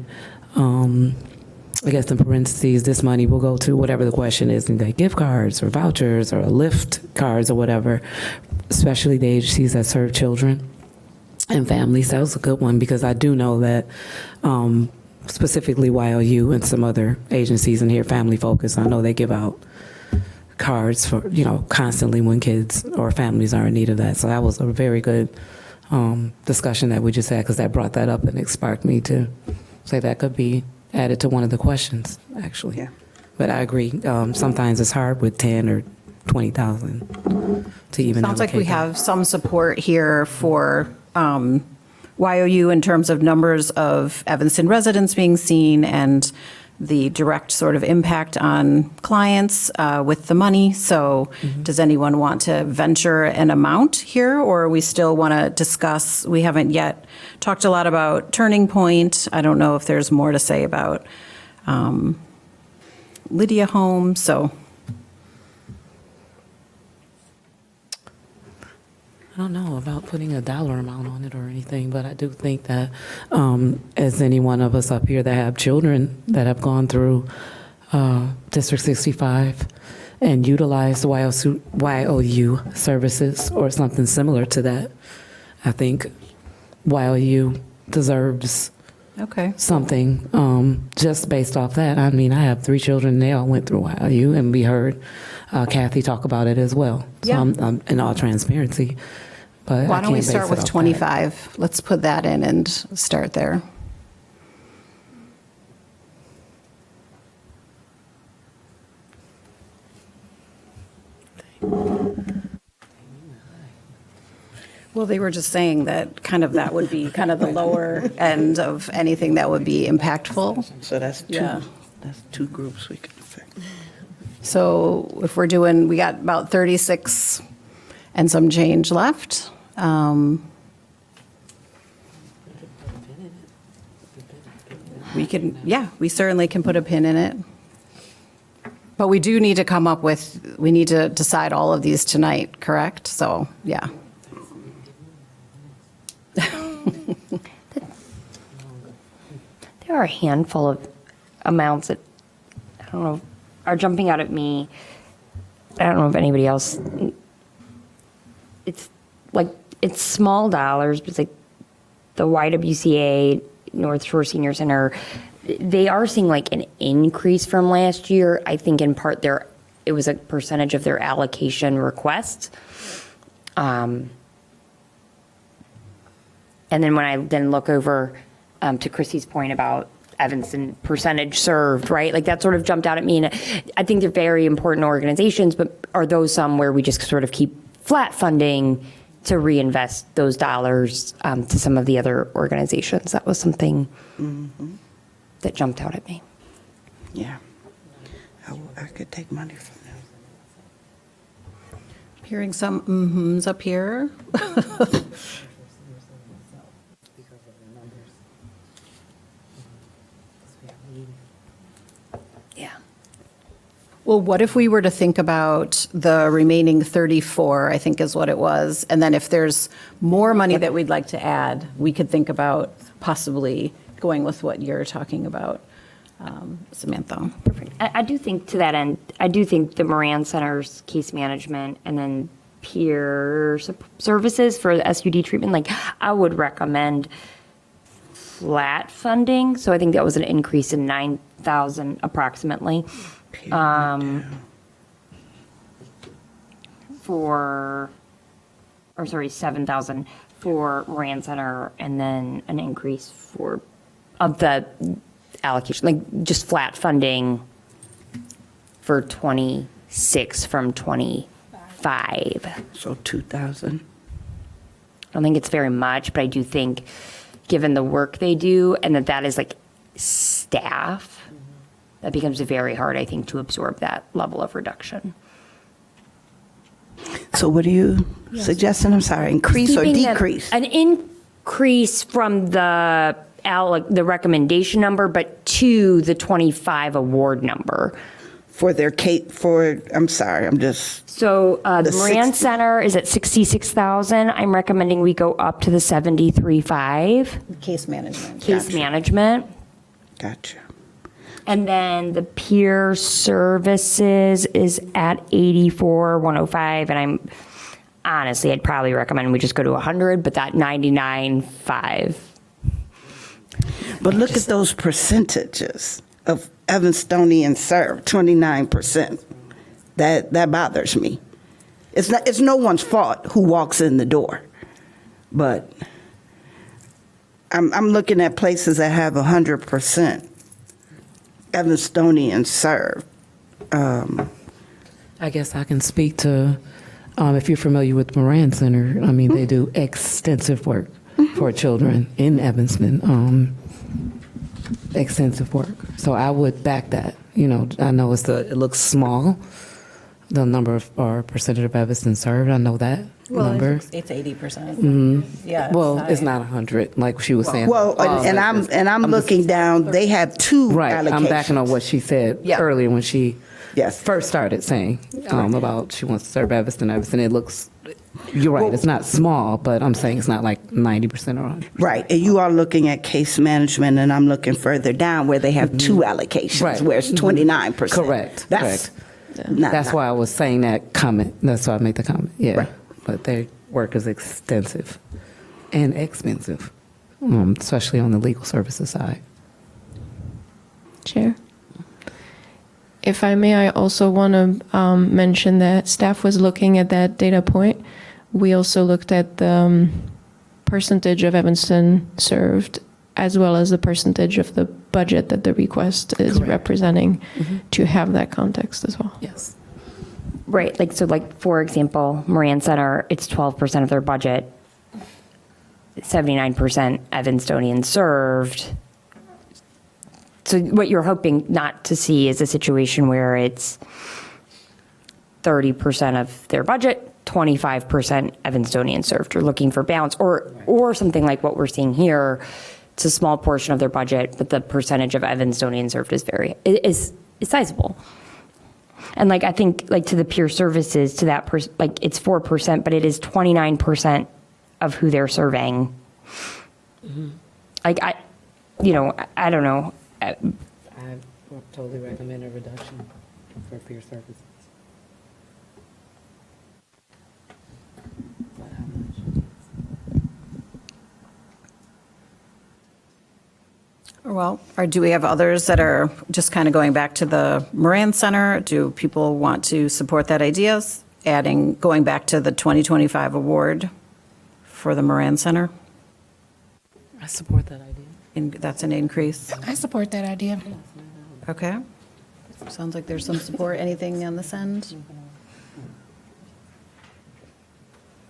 I guess in parentheses, this money will go to whatever the question is, like gift cards or vouchers or Lyft cards or whatever, especially the agencies that serve children and families. That was a good one because I do know that specifically YOU and some other agencies in here, Family Focus, I know they give out cards for, constantly when kids or families are in need of that. So that was a very good discussion that we just had because that brought that up and it sparked me to say that could be added to one of the questions, actually. Yeah. But I agree. Sometimes it's hard with 10 or 20,000 to even. Sounds like we have some support here for YOU in terms of numbers of Evanston residents being seen and the direct sort of impact on clients with the money. So does anyone want to venture an amount here, or we still want to discuss? We haven't yet talked a lot about Turning Point. I don't know if there's more to say about Lydia Home. So I don't know about putting a dollar amount on it or anything, but I do think that as any one of us up here that have children that have gone through District 65 and utilized YOU services or something similar to that, I think YOU deserves something just based off that. I mean, I have 3 children, they all went through YOU, and we heard Kathy talk about it as well. So I'm in all transparency. But why don't we start with 25? Let's put that in and start there. Well, they were just saying that that would be kind of the lower end of anything that would be impactful. So that's two. That's 2 groups we can affect. So if we're doing, we got about 36 and some change left. We can, we certainly can put a pin in it. But we do need to come up with, we need to decide all of these tonight, correct? So, yeah. There are a handful of amounts that, I don't know, are jumping out at me. I don't know if anybody else. It's like, it's small dollars, but it's like the YWCA, North Shore Senior Center, they are seeing like an increase from last year. I think in part it was a percentage of their allocation request. And then when I look over to Chrissy's point about Evanston percentage served, right? Like that sort of jumped out at me. And I think they're very important organizations, but are those some where we just sort of keep flat funding to reinvest those dollars to some of the other organizations? That was something that jumped out at me. Yeah. I could take money from them. Hearing some mm-hms up here. Well, what if we were to think about the remaining 34, I think is what it was, and then if there's more money that we'd like to add, we could think about possibly going with what you're talking about. Samantha. I do think to that end, I do think the Moran Center's case management and then peer services for the SUD treatment, like I would recommend flat funding. So I think that was an increase in 9,000 approximately. For, or sorry, 7,000 for Moran Center, and then an increase for, of the allocation, like just flat funding for 26 from 25. So 2,000. I don't think it's very much, but I do think, given the work they do, and that is like staff, that becomes very hard, I think, to absorb that level of reduction. So what are you suggesting? I'm sorry, increase or Keeping them- decrease? An increase from the recommendation number, but to the 25 award number. For their I'm sorry, I'm just, So the The Moran 60 Center is at 66,000. I'm recommending we go up to the 73.5 Case management. case management. gotcha. And then the peer services is at 84,105, and I'd probably recommend we just go to 100, but that 99.5. But look at those percentages of Evanstonian served, 29%. That bothers me. It's no one's fault who walks in the door, but I'm looking at places that have 100% Evanstonian served. I guess I can speak to, if you're familiar with Moran Center, I mean, they do extensive work for children in Evanston, extensive work. So I would back that. You know, I know it looks small, the number of, or percentage of Evanston served, I know that number. It's 80%. Yeah. Well, it's not 100, like she was saying. Well, and I'm looking down, they have two Right, allocations. I'm backing on what she said Yeah. earlier when she Yes. first started saying about she wants to serve Evanston. It looks, you're right, it's not small, but I'm saying it's not like 90% or 100%. Right, and you are looking at case management, and I'm looking further down where they have two allocations, Right. where it's 29%. Correct, That's not- That's why I was saying that comment. That's why I made the comment. Yeah. Right. But their work is extensive and expensive, especially on the legal services side. Chair. If I may, I also want to mention that staff was looking at that data point. We also looked at the percentage of Evanston served, as well as the percentage of the budget that the request is Correct. representing, to have that context as well. Yes. Right, for example, Moran Center, it's 12% of their budget, 79% Evanstonian served. So what you're hoping not to see is a situation where it's 30% of their budget, 25% Evanstonian served. You're looking for balance, or something like what we're seeing here. It's a small portion of their budget, but the percentage of Evanstonian served is sizable. And I think to the peer services, to that it's 4%, but it is 29% of who they're serving. I don't know. I totally recommend a reduction for peer services. Well, or do we have others that are just kind of going back to the Moran Center? Do people want to support that idea, going back to the 2025 award for the Moran Center? I support that idea. That's an increase. I support that idea. Okay. Sounds like there's some support. Anything on this end?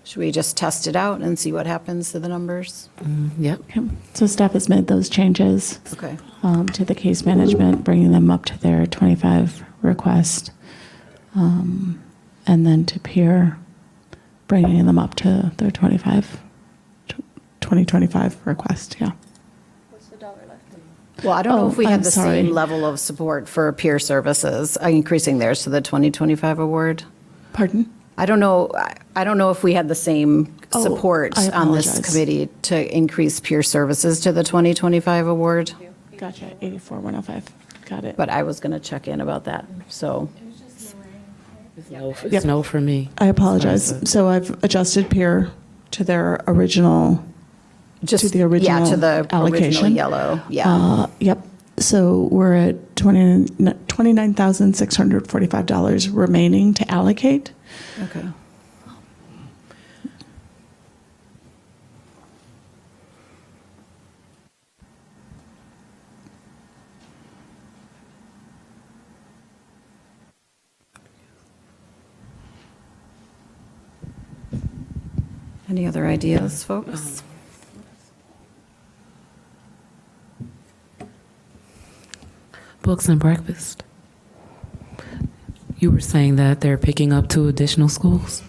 Should we just test it out and see what happens to the numbers? Yep. Okay. So staff has made those changes Okay. to the case management, bringing them up to their 25 request, and then to peer, bringing them up to their 2025 request, yeah. Well, I don't know if we I'm had the sorry. same level of support for peer services, increasing theirs to the 2025 award. Pardon? I don't know if we had the same Oh, support I on this apologize. committee to increase peer services to the 2025 award. Gotcha, 84,105. Got it. but I was going to check in about that, so. It's no for me. I apologize. Sorry, So I've adjusted Peer to their original, Just, to the original yeah, to the original allocation. yellow, yeah. Yep. So we're at $29,645 remaining to allocate. Okay. Any other ideas, folks? Books and breakfast. You were saying that they're picking up 2 additional schools?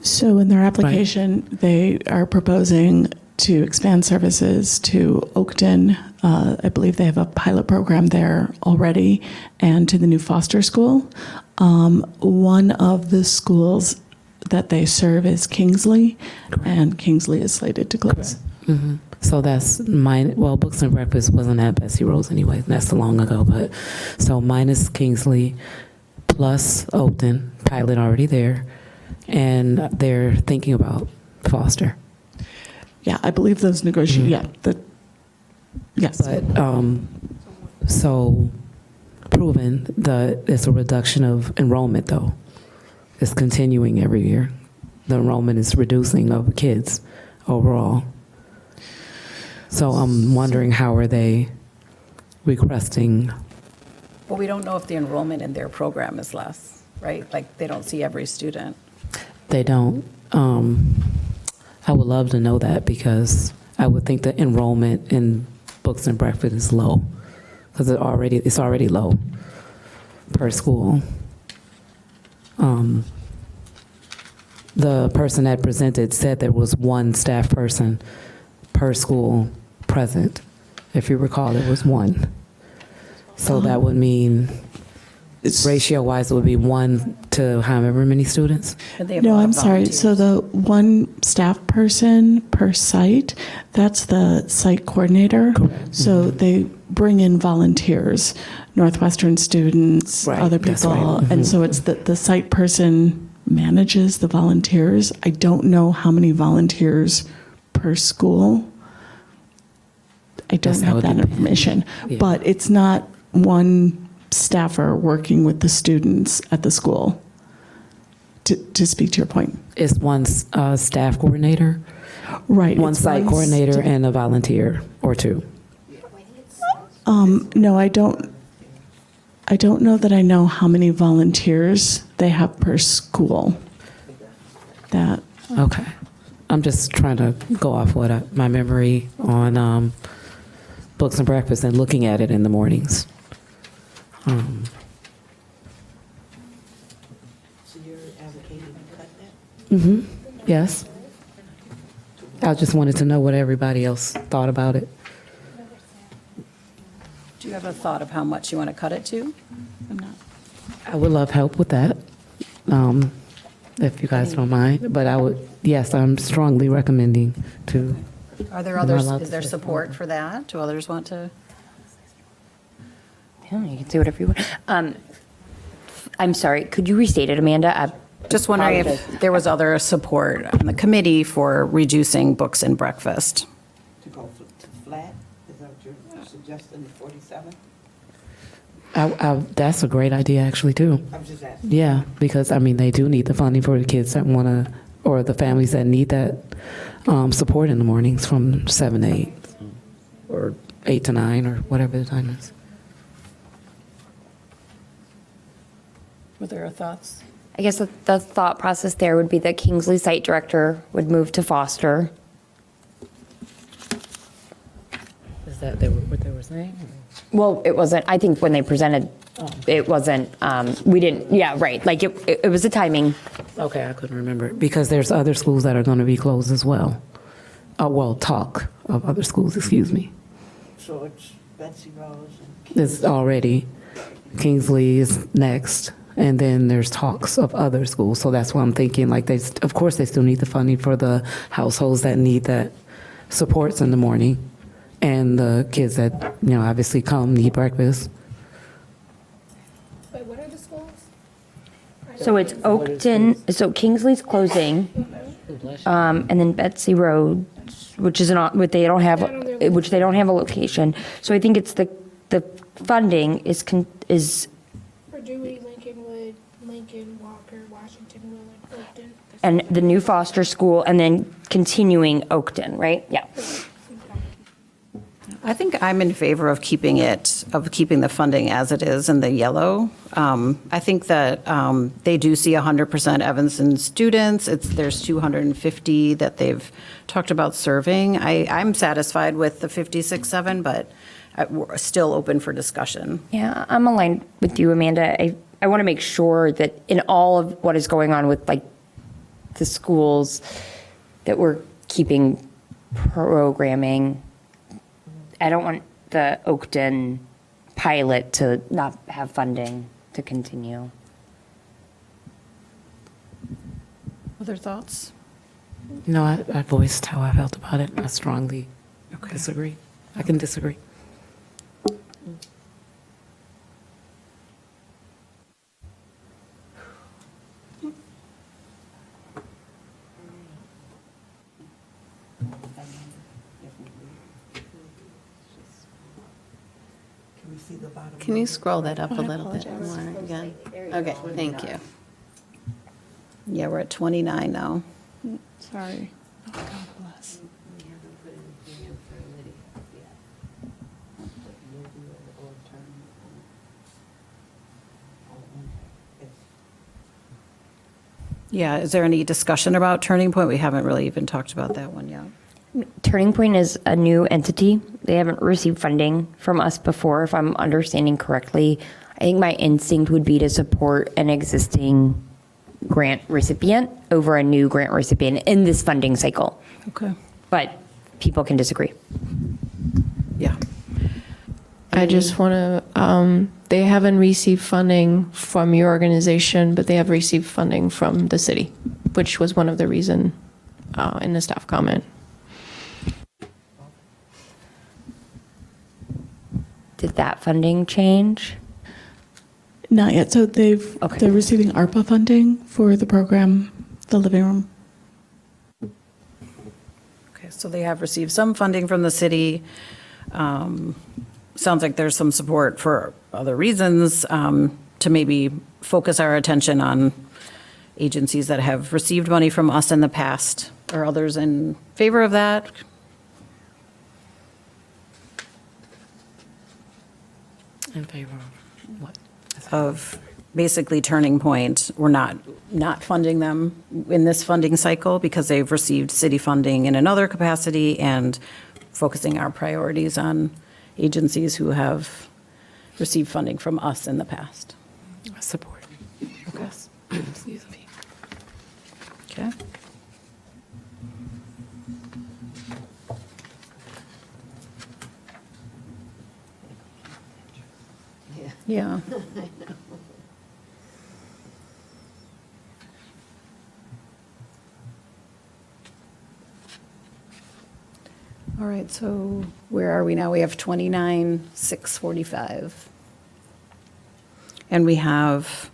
So in their application, they are proposing to expand services to Oakton. I believe they have a pilot program there already, and to the new Foster School. One of the schools that they serve is Kingsley, and Kingsley is slated to close. Mm-hmm. So that's mine. Well, Books and Breakfast wasn't at Bessie Rose anyway. That's so long ago. But so minus Kingsley plus Oakton, pilot already there, and they're thinking about Foster. Yeah, I believe those negotiations. Yeah, yes. But so proven that it's a reduction of enrollment though. It's continuing every year. The enrollment is reducing of kids overall. So I'm wondering, how are they requesting? Well, we don't know if the enrollment in their program is less, right? Like, they don't see every student. They don't. I would love to know that, because I would think the enrollment in Books and Breakfast is low, because it's already low per school. The person that presented said there was 1 staff person per school present. If you recall, there was 1. So that would mean, ratio-wise, it would be 1 to however many students? And they have a No, lot of I'm sorry. volunteers. So the 1 staff person per site, that's the site coordinator. So they bring in volunteers, Northwestern students, Right, other that's people. right. And so it's the site person manages the volunteers. I don't know how many volunteers per school. I don't Yes, that have would that depend. information. Yeah. But it's not 1 staffer working with the students at the school, to speak to your point. It's 1 staff coordinator, Right. 1 it's site one coordinator, sta- and a volunteer or 2. No, I don't know that I know how many volunteers they have per school. That, Okay. I'm just trying to go off my memory on Books and Breakfast and looking at it in the mornings. So you're advocating to cut that? Mm-hmm. Yes. I just wanted to know what everybody else thought about it. Do you have a thought of how much you want to cut it to? I would love help with that, if you guys don't mind. But yes, I'm strongly recommending to. Are there Am I others, allowed is to there say support for that? Do others want to? Yeah, you can say whatever you want. I'm sorry, could you restate it, Amanda? Just wondering if there was other support on the committee for reducing Books and Breakfast. To go to flat? Is that what you're suggesting, 47? That's a great idea, actually, too. I'm just asking. Yeah, because, I mean, they do need the funding for the kids that want to, or the families that need that support in the mornings from 7 to 8, or 8 to 9, or whatever the time is. Were there thoughts? I guess the thought process there would be that Kingsley site director would move to Foster. Is that what they were saying? Well, it wasn't, I think when they presented, it wasn't, we didn't, yeah, right, like it was a timing. Okay, I couldn't remember. Because there's other schools that are going to be closed as well. Talk of other schools, excuse me. So it's Betsy Rose and It's already, Kingsley is next, and then there's talks of other schools. So that's why I'm thinking, like, of course, they still need the funding for the households that need that supports in the morning. and the kids that, obviously come eat breakfast. Wait, what are the schools? So it's Oakton, so Kingsley's closing, and then Betsy Road, which is not, which they don't have a location. So I think it's the funding is For Dewey, Lincolnwood, Lincoln, Walker, Washington, Willard, Oakton. and the new Foster School, and then continuing Oakton, right? Yeah. I think I'm in favor of keeping the funding as it is in the yellow. I think that they do see 100% Evanston students. There's 250 that they've talked about serving. I'm satisfied with the 56.7, but we're still open for discussion. Yeah, I'm aligned with you, Amanda. I want to make sure that in all of what is going on with like the schools, that we're keeping programming. I don't want the Oakton pilot to not have funding to continue. Other thoughts? No, I voiced how I felt about it. I strongly disagree. I can disagree. Can you scroll that up a little bit more again? Okay, thank you. Yeah, we're at 29 now. Sorry. Oh, God bless. Yeah, is there any discussion about Turning Point? We haven't really even talked about that one yet. Turning Point is a new entity. They haven't received funding from us before, if I'm understanding correctly. I think my instinct would be to support an existing grant recipient over a new grant recipient in this funding cycle. Okay. But people can disagree. Yeah. I just want to, they haven't received funding from your organization, but they have received funding from the city, which was one of the reason in the staff comment. Did that funding change? Not yet. So they're receiving ARPA funding for the program, the living room. Okay, so they have received some funding from the city. Sounds like there's some support for other reasons to maybe focus our attention on agencies that have received money from us in the past. Are others in favor of that? In favor of what? Of basically Turning Point, we're not funding them in this funding cycle because they've received city funding in another capacity, and focusing our priorities on agencies who have received funding from us in the past. I support. Okay. Excuse me. Okay. Yeah. All right, so where are we now? We have 29,645. And we have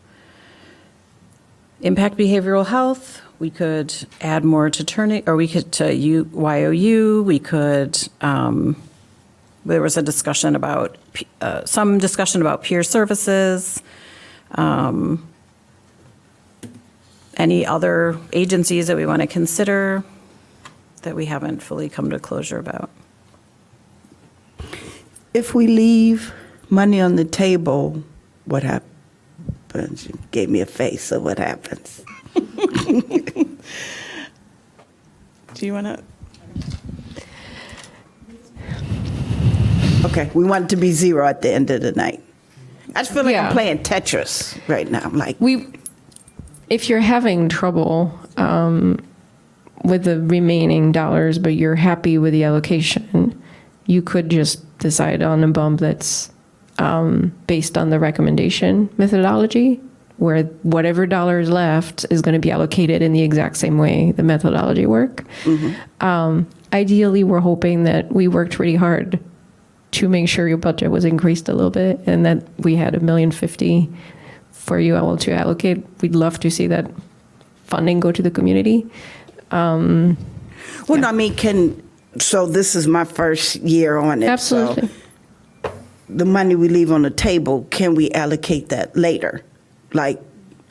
impact behavioral health. We could add more to Turning, or we could to YOU. We could, there was a discussion about, some discussion about peer services. Any other agencies that we want to consider that we haven't fully come to closure about? If we leave money on the table, what happens? You gave me a face, so what happens? Do you want to? Okay, we want it to be zero at the end of the night. I just feel like Yeah. I'm playing Tetris right now. I'm like, If you're having trouble with the remaining dollars, but you're happy with the allocation, you could just decide on a bump that's based on the recommendation methodology, where whatever dollar is left is going to be allocated in the exact same way the methodology work. ideally, we're hoping that we worked really hard to make sure your budget was increased a little bit and that we had $1,050,000 for you all to allocate. We'd love to see that funding go to the community. Well, no, I mean, so this is my first year on it. Absolutely. So the money we leave on the table, can we allocate that later? Like,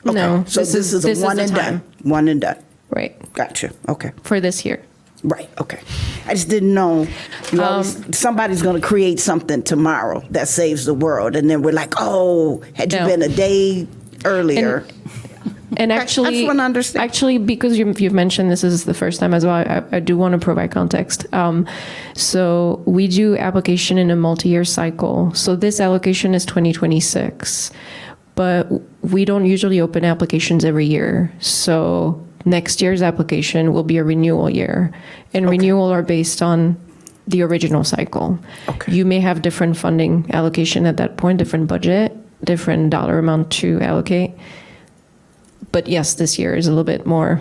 okay, No, so this is a one and done. One and done. Right. Gotcha. Okay. For this year. Right. Okay. I just didn't know. You somebody's going to create something tomorrow that saves the world, and then we're like, oh, had you No. been a day earlier? And I actually, just wanna understand. Actually, because you've mentioned this is the first time as well, I do want to provide context. So we do application in a multi-year cycle. So this allocation is 2026, but we don't usually open applications every year. So next year's application will be a renewal year, and renewal are based on the original cycle. Okay. You may have different funding allocation at that point, different budget, different dollar amount to allocate. But yes, this year is a little bit more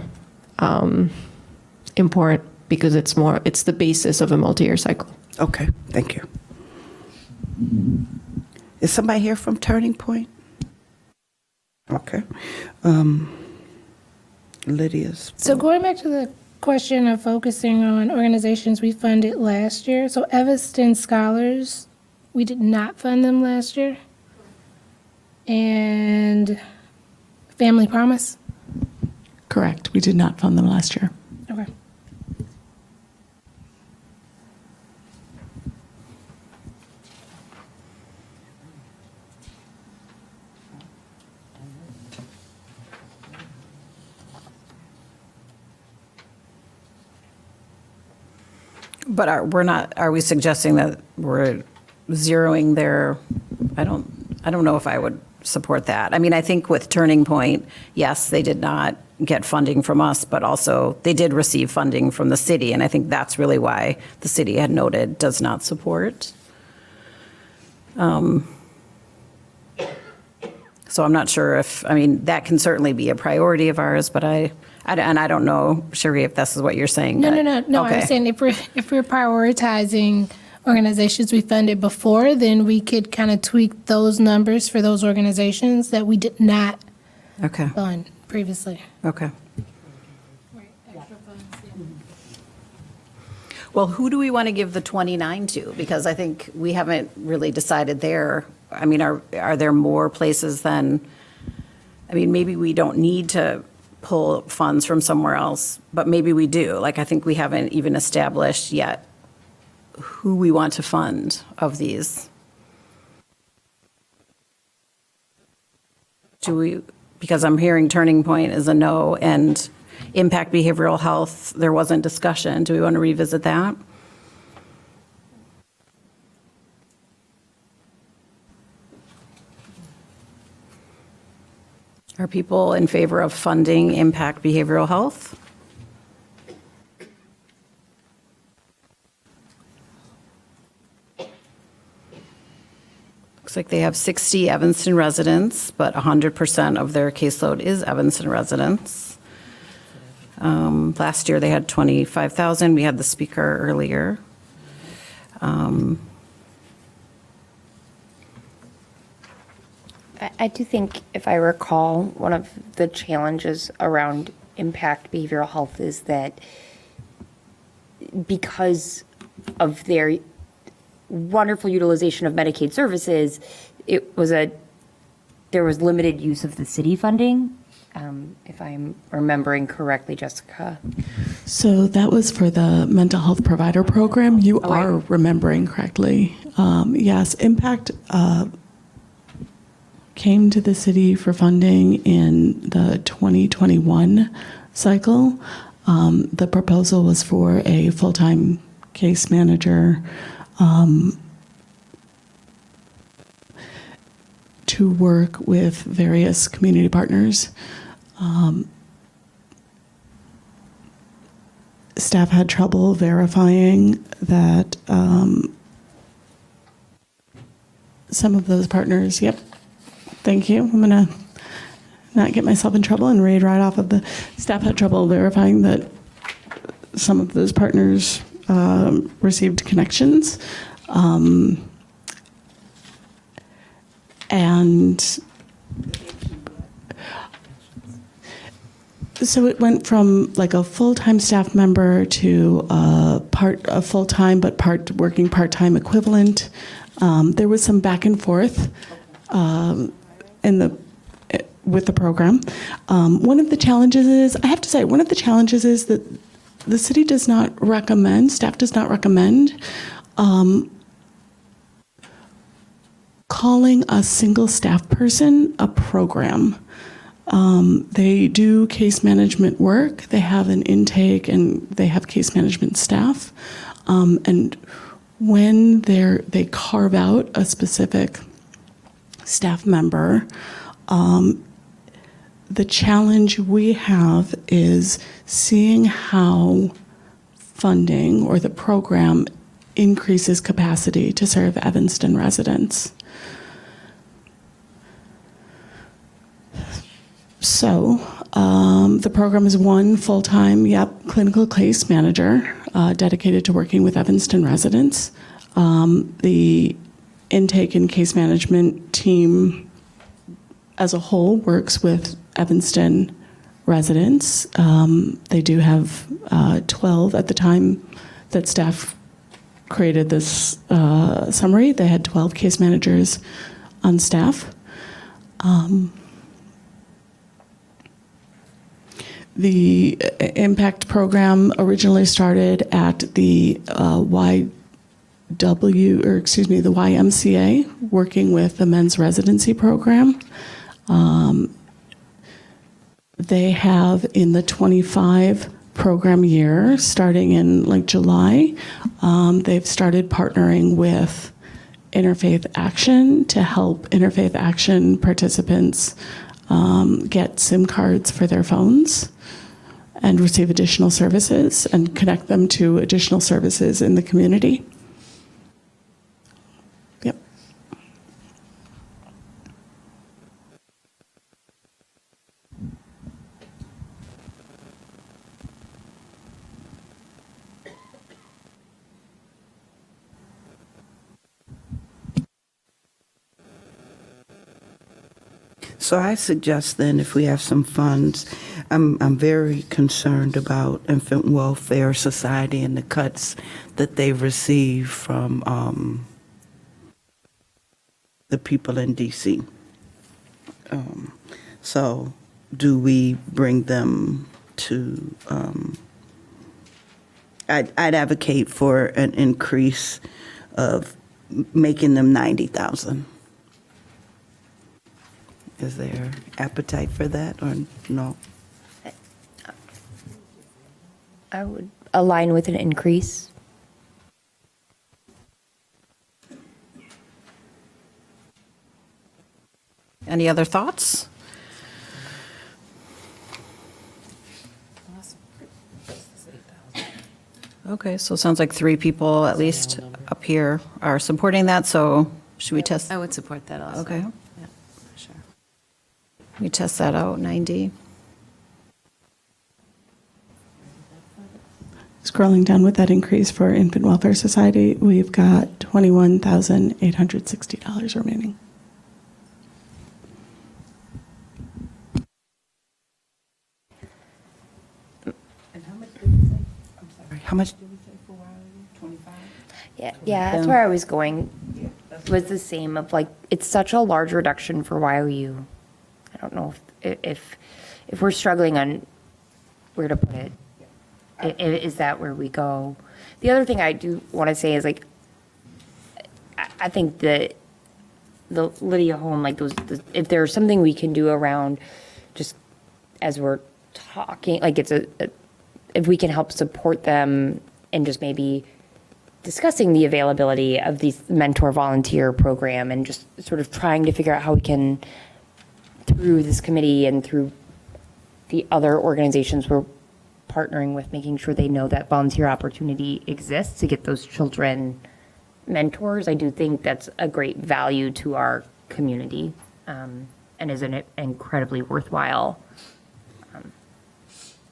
important because it's the basis of a multi-year cycle. Okay. Thank you. Is somebody here from Turning Point? Okay. Lydia's. So going back to the question of focusing on organizations we funded last year, so Evanston Scholars, we did not fund them last year. And Family Promise? Correct. We did not fund them last year. Okay. But are we suggesting that we're zeroing their, I don't know if I would support that. I mean, I think with Turning Point, yes, they did not get funding from us, but also they did receive funding from the city. And I think that's really why the city had noted does not support. So I'm not sure if, I mean, that can certainly be a priority of ours, but and I don't know, Cherie, if this is what you're saying. No, but- no. Okay. I'm saying if we're prioritizing organizations we funded before, then we could kind of tweak those numbers for those organizations that we did not Okay, fund previously. okay. Well, who do we want to give the 29 to? Because I think we haven't really decided there. I mean, are there more places than, I mean, maybe we don't need to pull funds from somewhere else, but maybe we do. Like, I think we haven't even established yet who we want to fund of these. Do we, because I'm hearing Turning Point is a no, and Impact Behavioral Health, there wasn't discussion. Do we want to revisit that? Are people in favor of funding Impact Behavioral Health? Looks like they have 60 Evanston residents, but 100% of their caseload is Evanston residents. Last year, they had 25,000. We had the speaker earlier. I do think, if I recall, one of the challenges around Impact Behavioral Health is that because of their wonderful utilization of Medicaid services, there was limited use of the city funding, if I'm remembering correctly, Jessica. So that was for the mental health provider program. You are remembering correctly. Yes, Impact came to the city for funding in the 2021 cycle. The proposal was for a full-time case manager to work with various community partners. Staff had trouble verifying that some of those partners, yep, thank you. I'm going to not get myself in trouble and read right off of the staff had trouble verifying that some of those partners received connections. And so it went from like a full-time staff member to a full-time but working part-time equivalent. There was some back and forth with the program. One of the challenges is, I have to say, that the city does not recommend, staff does not recommend calling a single staff person a program. They do case management work. They have an intake and they have case management staff. And when they carve out a specific staff member, the challenge we have is seeing how funding or the program increases capacity to serve Evanston residents. So the program is one full-time, clinical case manager dedicated to working with Evanston residents. The intake and case management team as a whole works with Evanston residents. They do have 12 at the time that staff created this summary. They had 12 case managers on staff. The impact program originally started at the YMCA, working with the men's residency program. They have in the 25 program year, starting in like July, they've started partnering with Interfaith Action to help Interfaith Action participants get SIM cards for their phones and receive additional services and connect them to additional services in the community. Yep. So I suggest then, if we have some funds, I'm very concerned about Infant Welfare Society and the cuts that they receive from the people in DC. So do we bring them to, I'd advocate for an increase of making them 90,000. Is there appetite for that or no? I would align with an increase. Any other thoughts? Okay, so it sounds like 3 people at least up here are supporting that, so should we test? I would support that also. Okay. Yeah, sure. We test that out, 90. Scrolling down with that increase for Infant Welfare Society, we've got $21,860 remaining. And how much did we say? I'm sorry. How much did we say for Wiley? 25? Yeah, that's where I was going. Was the same of like, it's such a large reduction for YOU. I don't know if we're struggling on where to put it. Is that where we go? The other thing I do want to say is like, I think that the Lydia home, like if there's something we can do around just as we're talking, like if we can help support them and just maybe discussing the availability of these mentor volunteer program and just sort of trying to figure out how we can, through this committee and through the other organizations we're partnering with, making sure they know that volunteer opportunity exists to get those children mentors. I do think that's a great value to our community and is an incredibly worthwhile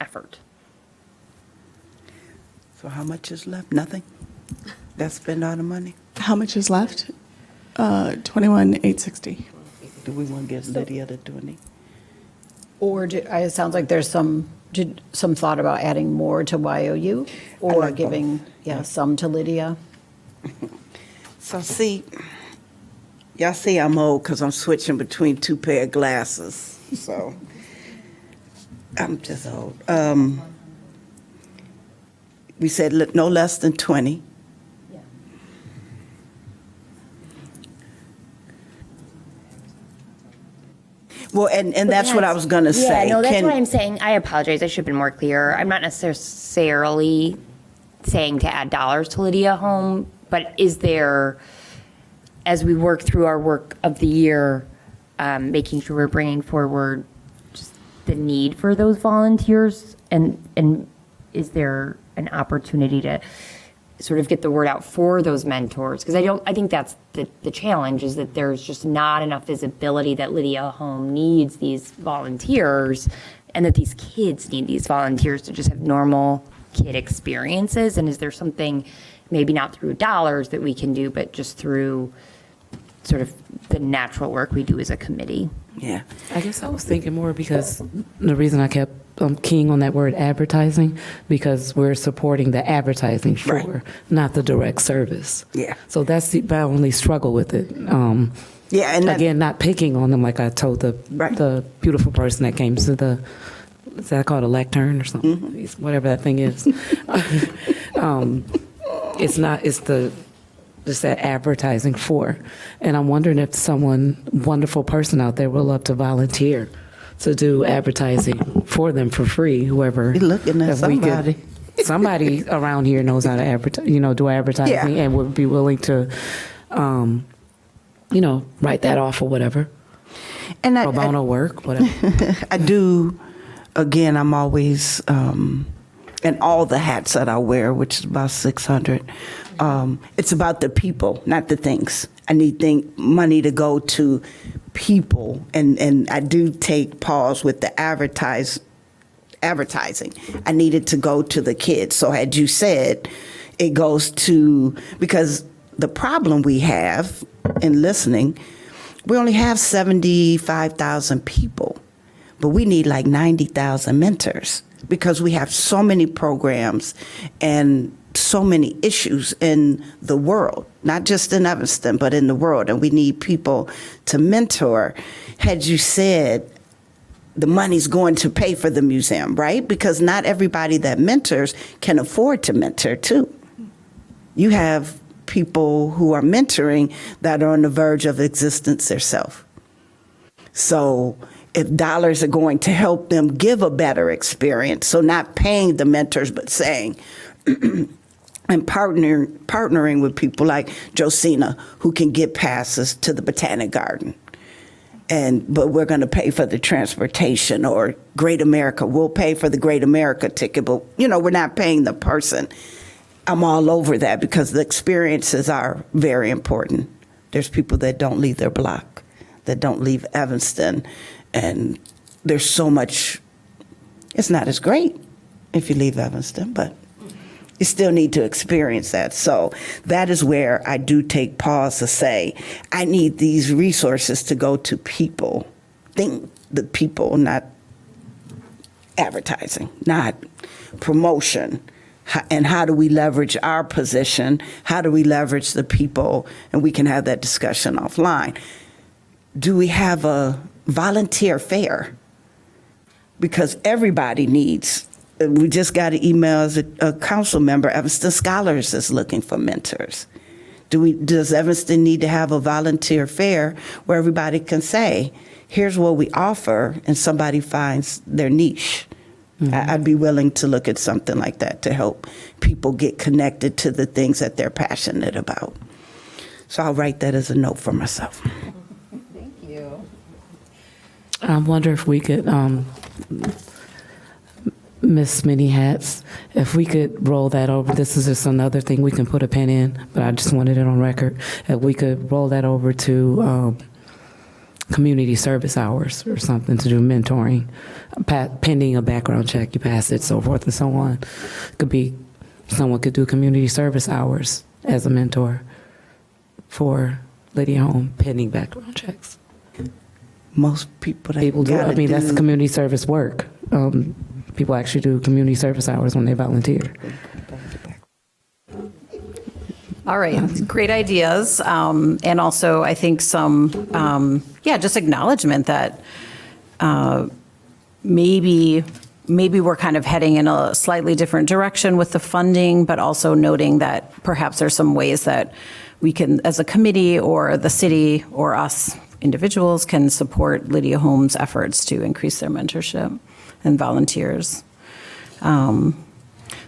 effort. So how much is left? Nothing? That's spent all the money? How much is left? 21,860. Do we want to give Lydia the 20? Or it sounds like there's some thought about adding more to YOU or like giving, some to Lydia. So see, y'all see I'm old because I'm switching between two pair of glasses. So I'm just old. We said no less than 20. Well, and that's what I was going to say. Yeah, no, that's what I'm saying. I apologize. I should have been more clear. I'm not necessarily saying to add dollars to Lydia Home, but is there, as we work through our work of the year, making sure we're bringing forward just the need for those volunteers, and is there an opportunity to sort of get the word out for those mentors? Because I think that's the challenge, is that there's just not enough visibility that Lydia Home needs these volunteers, and that these kids need these volunteers to just have normal kid experiences. And is there something, maybe not through dollars, that we can do, but just through sort of the natural work we do as a committee? Yeah. I guess I was thinking more because the reason I kept keying on that word advertising, because we're supporting the advertising for, Right. not the direct service. Yeah. So that's my only struggle with it. Yeah, and Again, not picking on them like I told Right. the beautiful person that came to the, is that called a lectern or something? Mm-hmm. Whatever that thing is. It's not, it's that advertising for. And I'm wondering if someone, wonderful person out there, will love to volunteer to do advertising for them for free, whoever. You're looking at if we could- somebody. Somebody around here knows how to advertise, do advertising, Yeah. and would be willing to, write that off or whatever. And Pro bono work, whatever. I do, again, I'm always, in all the hats that I wear, which is about 600, it's about the people, not the things. I need money to go to people, and I do take pause with the advertising. I need it to go to the kids. So had you said, it goes to, because the problem we have in listening, we only have 75,000 people, but we need like 90,000 mentors because we have so many programs and so many issues in the world, not just in Evanston, but in the world, and we need people to mentor. Had you said the money's going to pay for the museum, right? Because not everybody that mentors can afford to mentor too. You have people who are mentoring that are on the verge of existence themselves. So if dollars are going to help them give a better experience, so not paying the mentors, but saying, and partnering with people like Josina, who can get passes to the Botanic Garden. But we're going to pay for the transportation, or Great America, we'll pay for the Great America ticket, but we're not paying the person. I'm all over that because the experiences are very important. There's people that don't leave their block, that don't leave Evanston, and there's so much, it's not as great if you leave Evanston, but you still need to experience that. So that is where I do take pause to say, I need these resources to go to people. Think the people, not advertising, not promotion. And how do we leverage our position? How do we leverage the people? And we can have that discussion offline. Do we have a volunteer fair? Because everybody needs. We just got an email as a council member, Evanston Scholars is looking for mentors. Does Evanston need to have a volunteer fair where everybody can say, here's what we offer, and somebody finds their niche? Mm-hmm. I'd be willing to look at something like that to help people get connected to the things that they're passionate about. So I'll write that as a note for myself. Thank you. I wonder if we could, Miss Many Hats, if we could roll that over. This is just another thing we can put a pin in, but I just wanted it on record. If we could roll that over to community service hours or something to do mentoring, pending a background check, you pass it, so forth and so on. Could be someone could do community service hours as a mentor for Lydia Home pending background checks. Most people that People do, I gotta mean, that's do- community service work. People actually do community service hours when they volunteer. All right, great ideas. And also, I think some, just acknowledgement that maybe we're kind of heading in a slightly different direction with the funding, but also noting that perhaps there's some ways that we can, as a committee or the city or us individuals, can support Lydia Home's efforts to increase their mentorship and volunteers.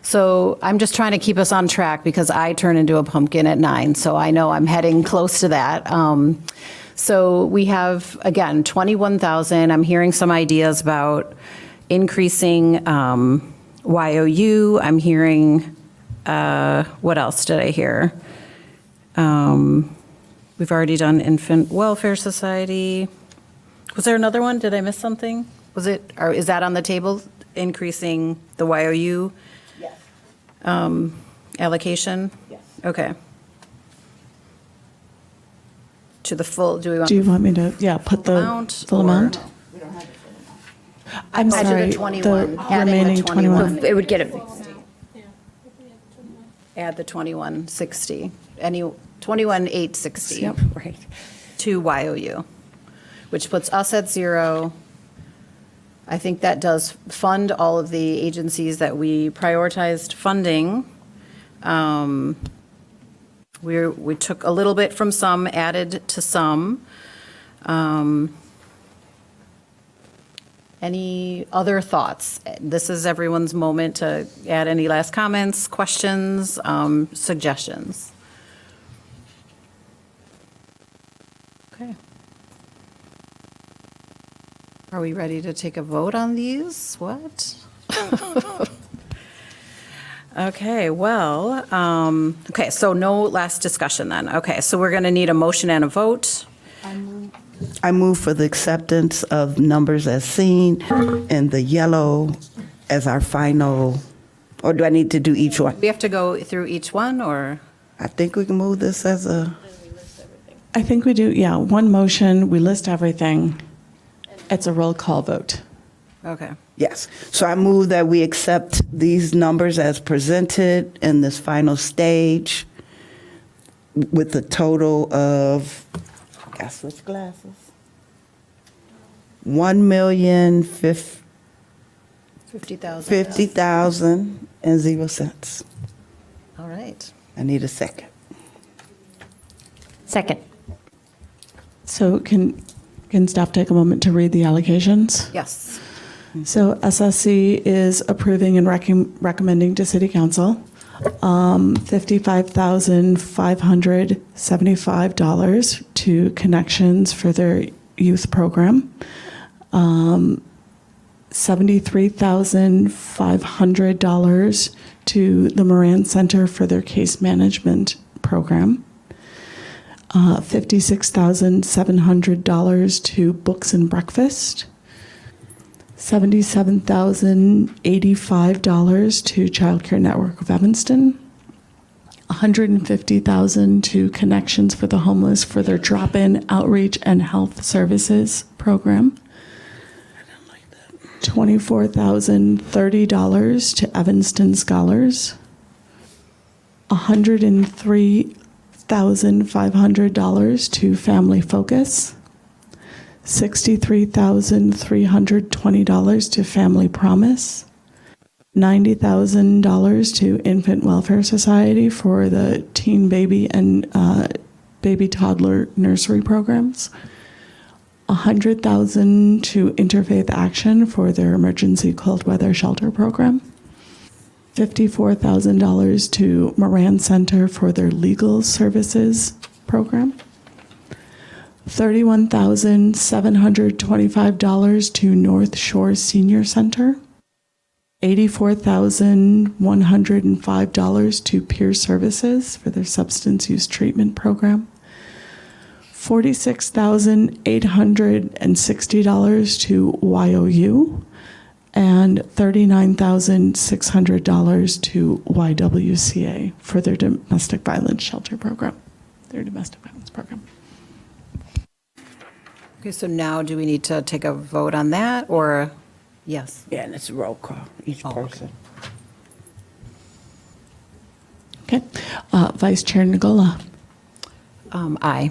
So I'm just trying to keep us on track because I turn into a pumpkin at 9, so I know I'm heading close to that. So we have, again, 21,000. I'm hearing some ideas about increasing YOU. I'm hearing, what else did I hear? We've already done Infant Welfare Society. Was there another one? Did I miss something? Was it, or is that on the table, increasing the YOU? Yes. Allocation? Yes. Okay. To the full, do we want? Do you want me to, put the amount, full or- amount? I'm Add to the sorry, 21, the adding the remaining 21. 21. It would get it. Add the 2160, 21,860. Yep. Right. To YOU, which puts us at 0. I think that does fund all of the agencies that we prioritized funding. We took a little bit from some, added to some. Any other thoughts? This is everyone's moment to add any last comments, questions, suggestions. Okay. Are we ready to take a vote on these? What? Okay, well, okay, so no last discussion then. Okay, so we're going to need a motion and a vote. I move for the acceptance of numbers as seen and the yellow as our final, or do I need to do each one? We have to go through each one, or? I think we can move this as a, I think we do, one motion, we list everything. It's a roll call vote. Okay. yes. So I move that we accept these numbers as presented in this final stage with a total of, I gotta switch glasses, 50,000. 50,000 and 0 cents. All right. I need a second. Second. So can staff take a moment to read the allocations? Yes. So SSC is approving and recommending to City Council $55,575 to Connections for their youth program, $73,500 to the Moran Center for their case management program, $56,700 to Books and Breakfast, $77,085 to Child Care Network of Evanston, $150,000 to Connections for the Homeless for their drop-in outreach and health services program, $24,030 to Evanston Scholars, $103,500 to Family Focus, $63,320 to Family Promise, $90,000 to Infant Welfare Society for the teen baby and baby toddler nursery programs, $100,000 to Interfaith Action for their emergency cold weather shelter program, $54,000 to Moran Center for their legal services program, $31,725 to North Shore Senior Center, $84,105 to Peer Services for their substance use treatment program, $46,860 to YOU, and $39,600 to YWCA for their domestic violence shelter program, their domestic violence program. Okay, so now do we need to take a vote on that, or, yes? Yeah, and it's a roll call, each person. Okay. Vice Chair Nagola. Aye.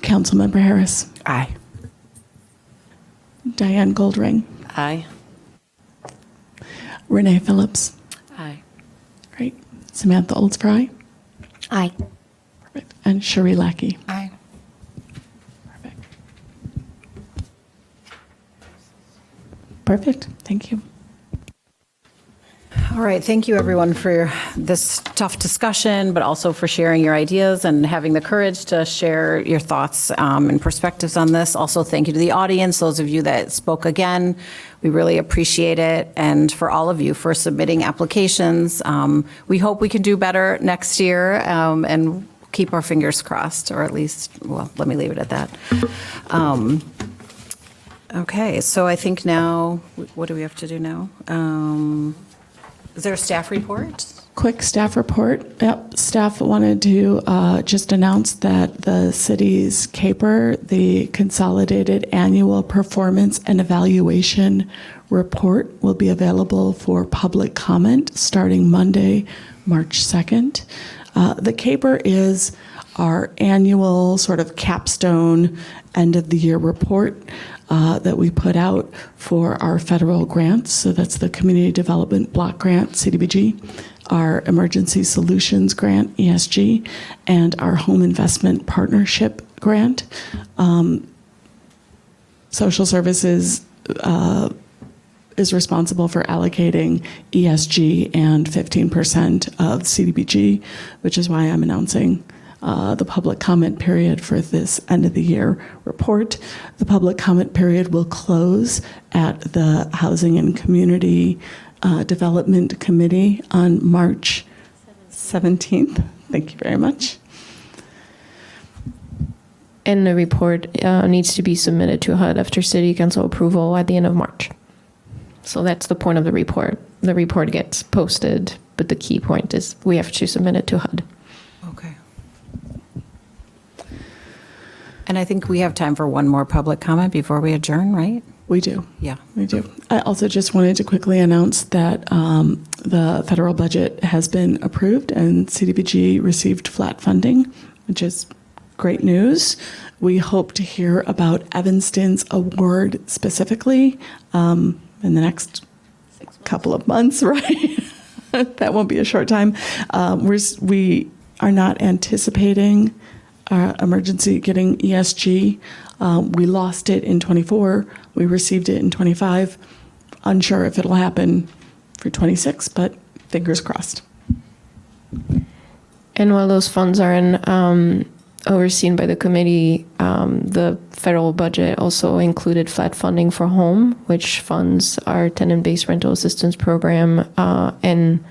Councilmember Harris. Aye. Diane Goldring. Aye. Renee Phillips. Aye. Great. Samantha Oldsfry. Aye. Perfect. And Cherie Lackey. Aye. Perfect. Perfect. Thank you. All right, thank you, everyone, for this tough discussion, but also for sharing your ideas and having the courage to share your thoughts and perspectives on this. Also, thank you to the audience, those of you that spoke again. We really appreciate it. And for all of you for submitting applications. We hope we can do better next year and keep our fingers crossed, or at least, well, let me leave it at that. Okay, so I think now, what do we have to do now? Is there a staff report? Quick staff report. Yep. Staff wanted to just announce that the city's CAPER, the Consolidated Annual Performance and Evaluation Report, will be available for public comment starting Monday, March 2nd. The CAPER is our annual sort of capstone end of the year report that we put out for our federal grants. So that's the Community Development Block Grant, CDBG, our Emergency Solutions Grant, ESG, and our Home Investment Partnership Grant. Social Services is responsible for allocating ESG and 15% of CDBG, which is why I'm announcing the public comment period for this end of the year report. The public comment period will close at the Housing and Community Development Committee on March 17th. Thank you very much. And the report needs to be submitted to HUD after City Council approval at the end of March. So that's the point of the report. The report gets posted, but the key point is we have to submit it to HUD. Okay. And I think we have time for one more public comment before we adjourn, right? We do. Yeah. We do. I also just wanted to quickly announce that the federal budget has been approved and CDBG received flat funding, which is great news. We hope to hear about Evanston's award specifically in the next couple of months, right? That won't be a short time. We are not anticipating emergency getting ESG. We lost it in 24. We received it in 25. Unsure if it'll happen for 26, but fingers crossed. And while those funds are overseen by the committee, the federal budget also included flat funding for home, which funds our tenant-based rental assistance program and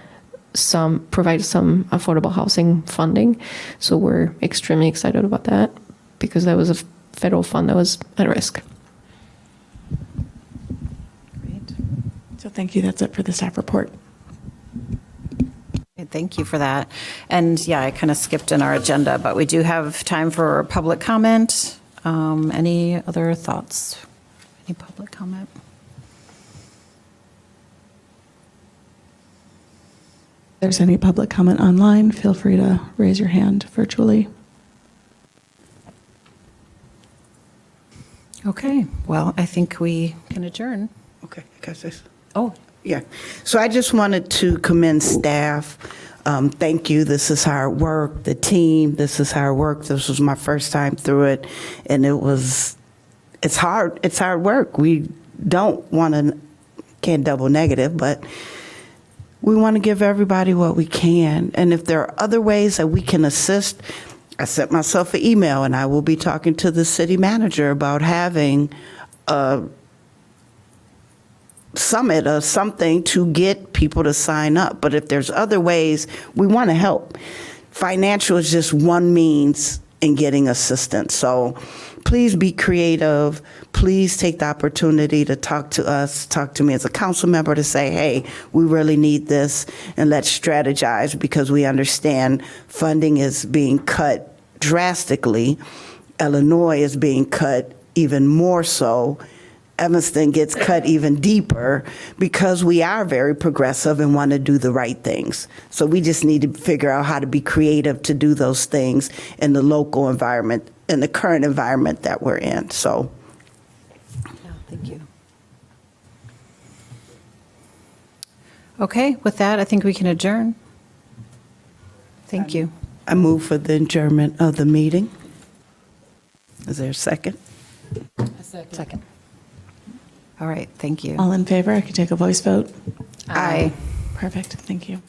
provides some affordable housing funding. So we're extremely excited about that because that was a federal fund that was at risk. Great. So thank you. That's it for the staff report. Thank you for that. And yeah, I kind of skipped in our agenda, but we do have time for public comment. Any other thoughts? Any public comment? If there's any public comment online, feel free to raise your hand virtually. Okay, well, I think we can adjourn. Okay, because this. Oh, Yeah. So I just wanted to commend staff. Thank you. This is hard work. The team, this is hard work. This was my first time through it, and it's hard. It's hard work. We don't want to, can't double negative, but we want to give everybody what we can. And if there are other ways that we can assist, I sent myself an email, and I will be talking to the city manager about having a summit or something to get people to sign up. But if there's other ways, we want to help. Financial is just one means in getting assistance. So please be creative. Please take the opportunity to talk to us, talk to me as a council member to say, hey, we really need this, and let's strategize, because we understand funding is being cut drastically. Illinois is being cut even more so. Evanston gets cut even deeper because we are very progressive and want to do the right things. So we just need to figure out how to be creative to do those things in the local environment, in the current environment that we're in. So, Thank you. Okay, with that, I think we can adjourn. Thank you. I move for the adjournment of the meeting. Is there a second? Second. All right, thank you. All in favor? I could take a voice vote. Aye. Perfect. Thank you.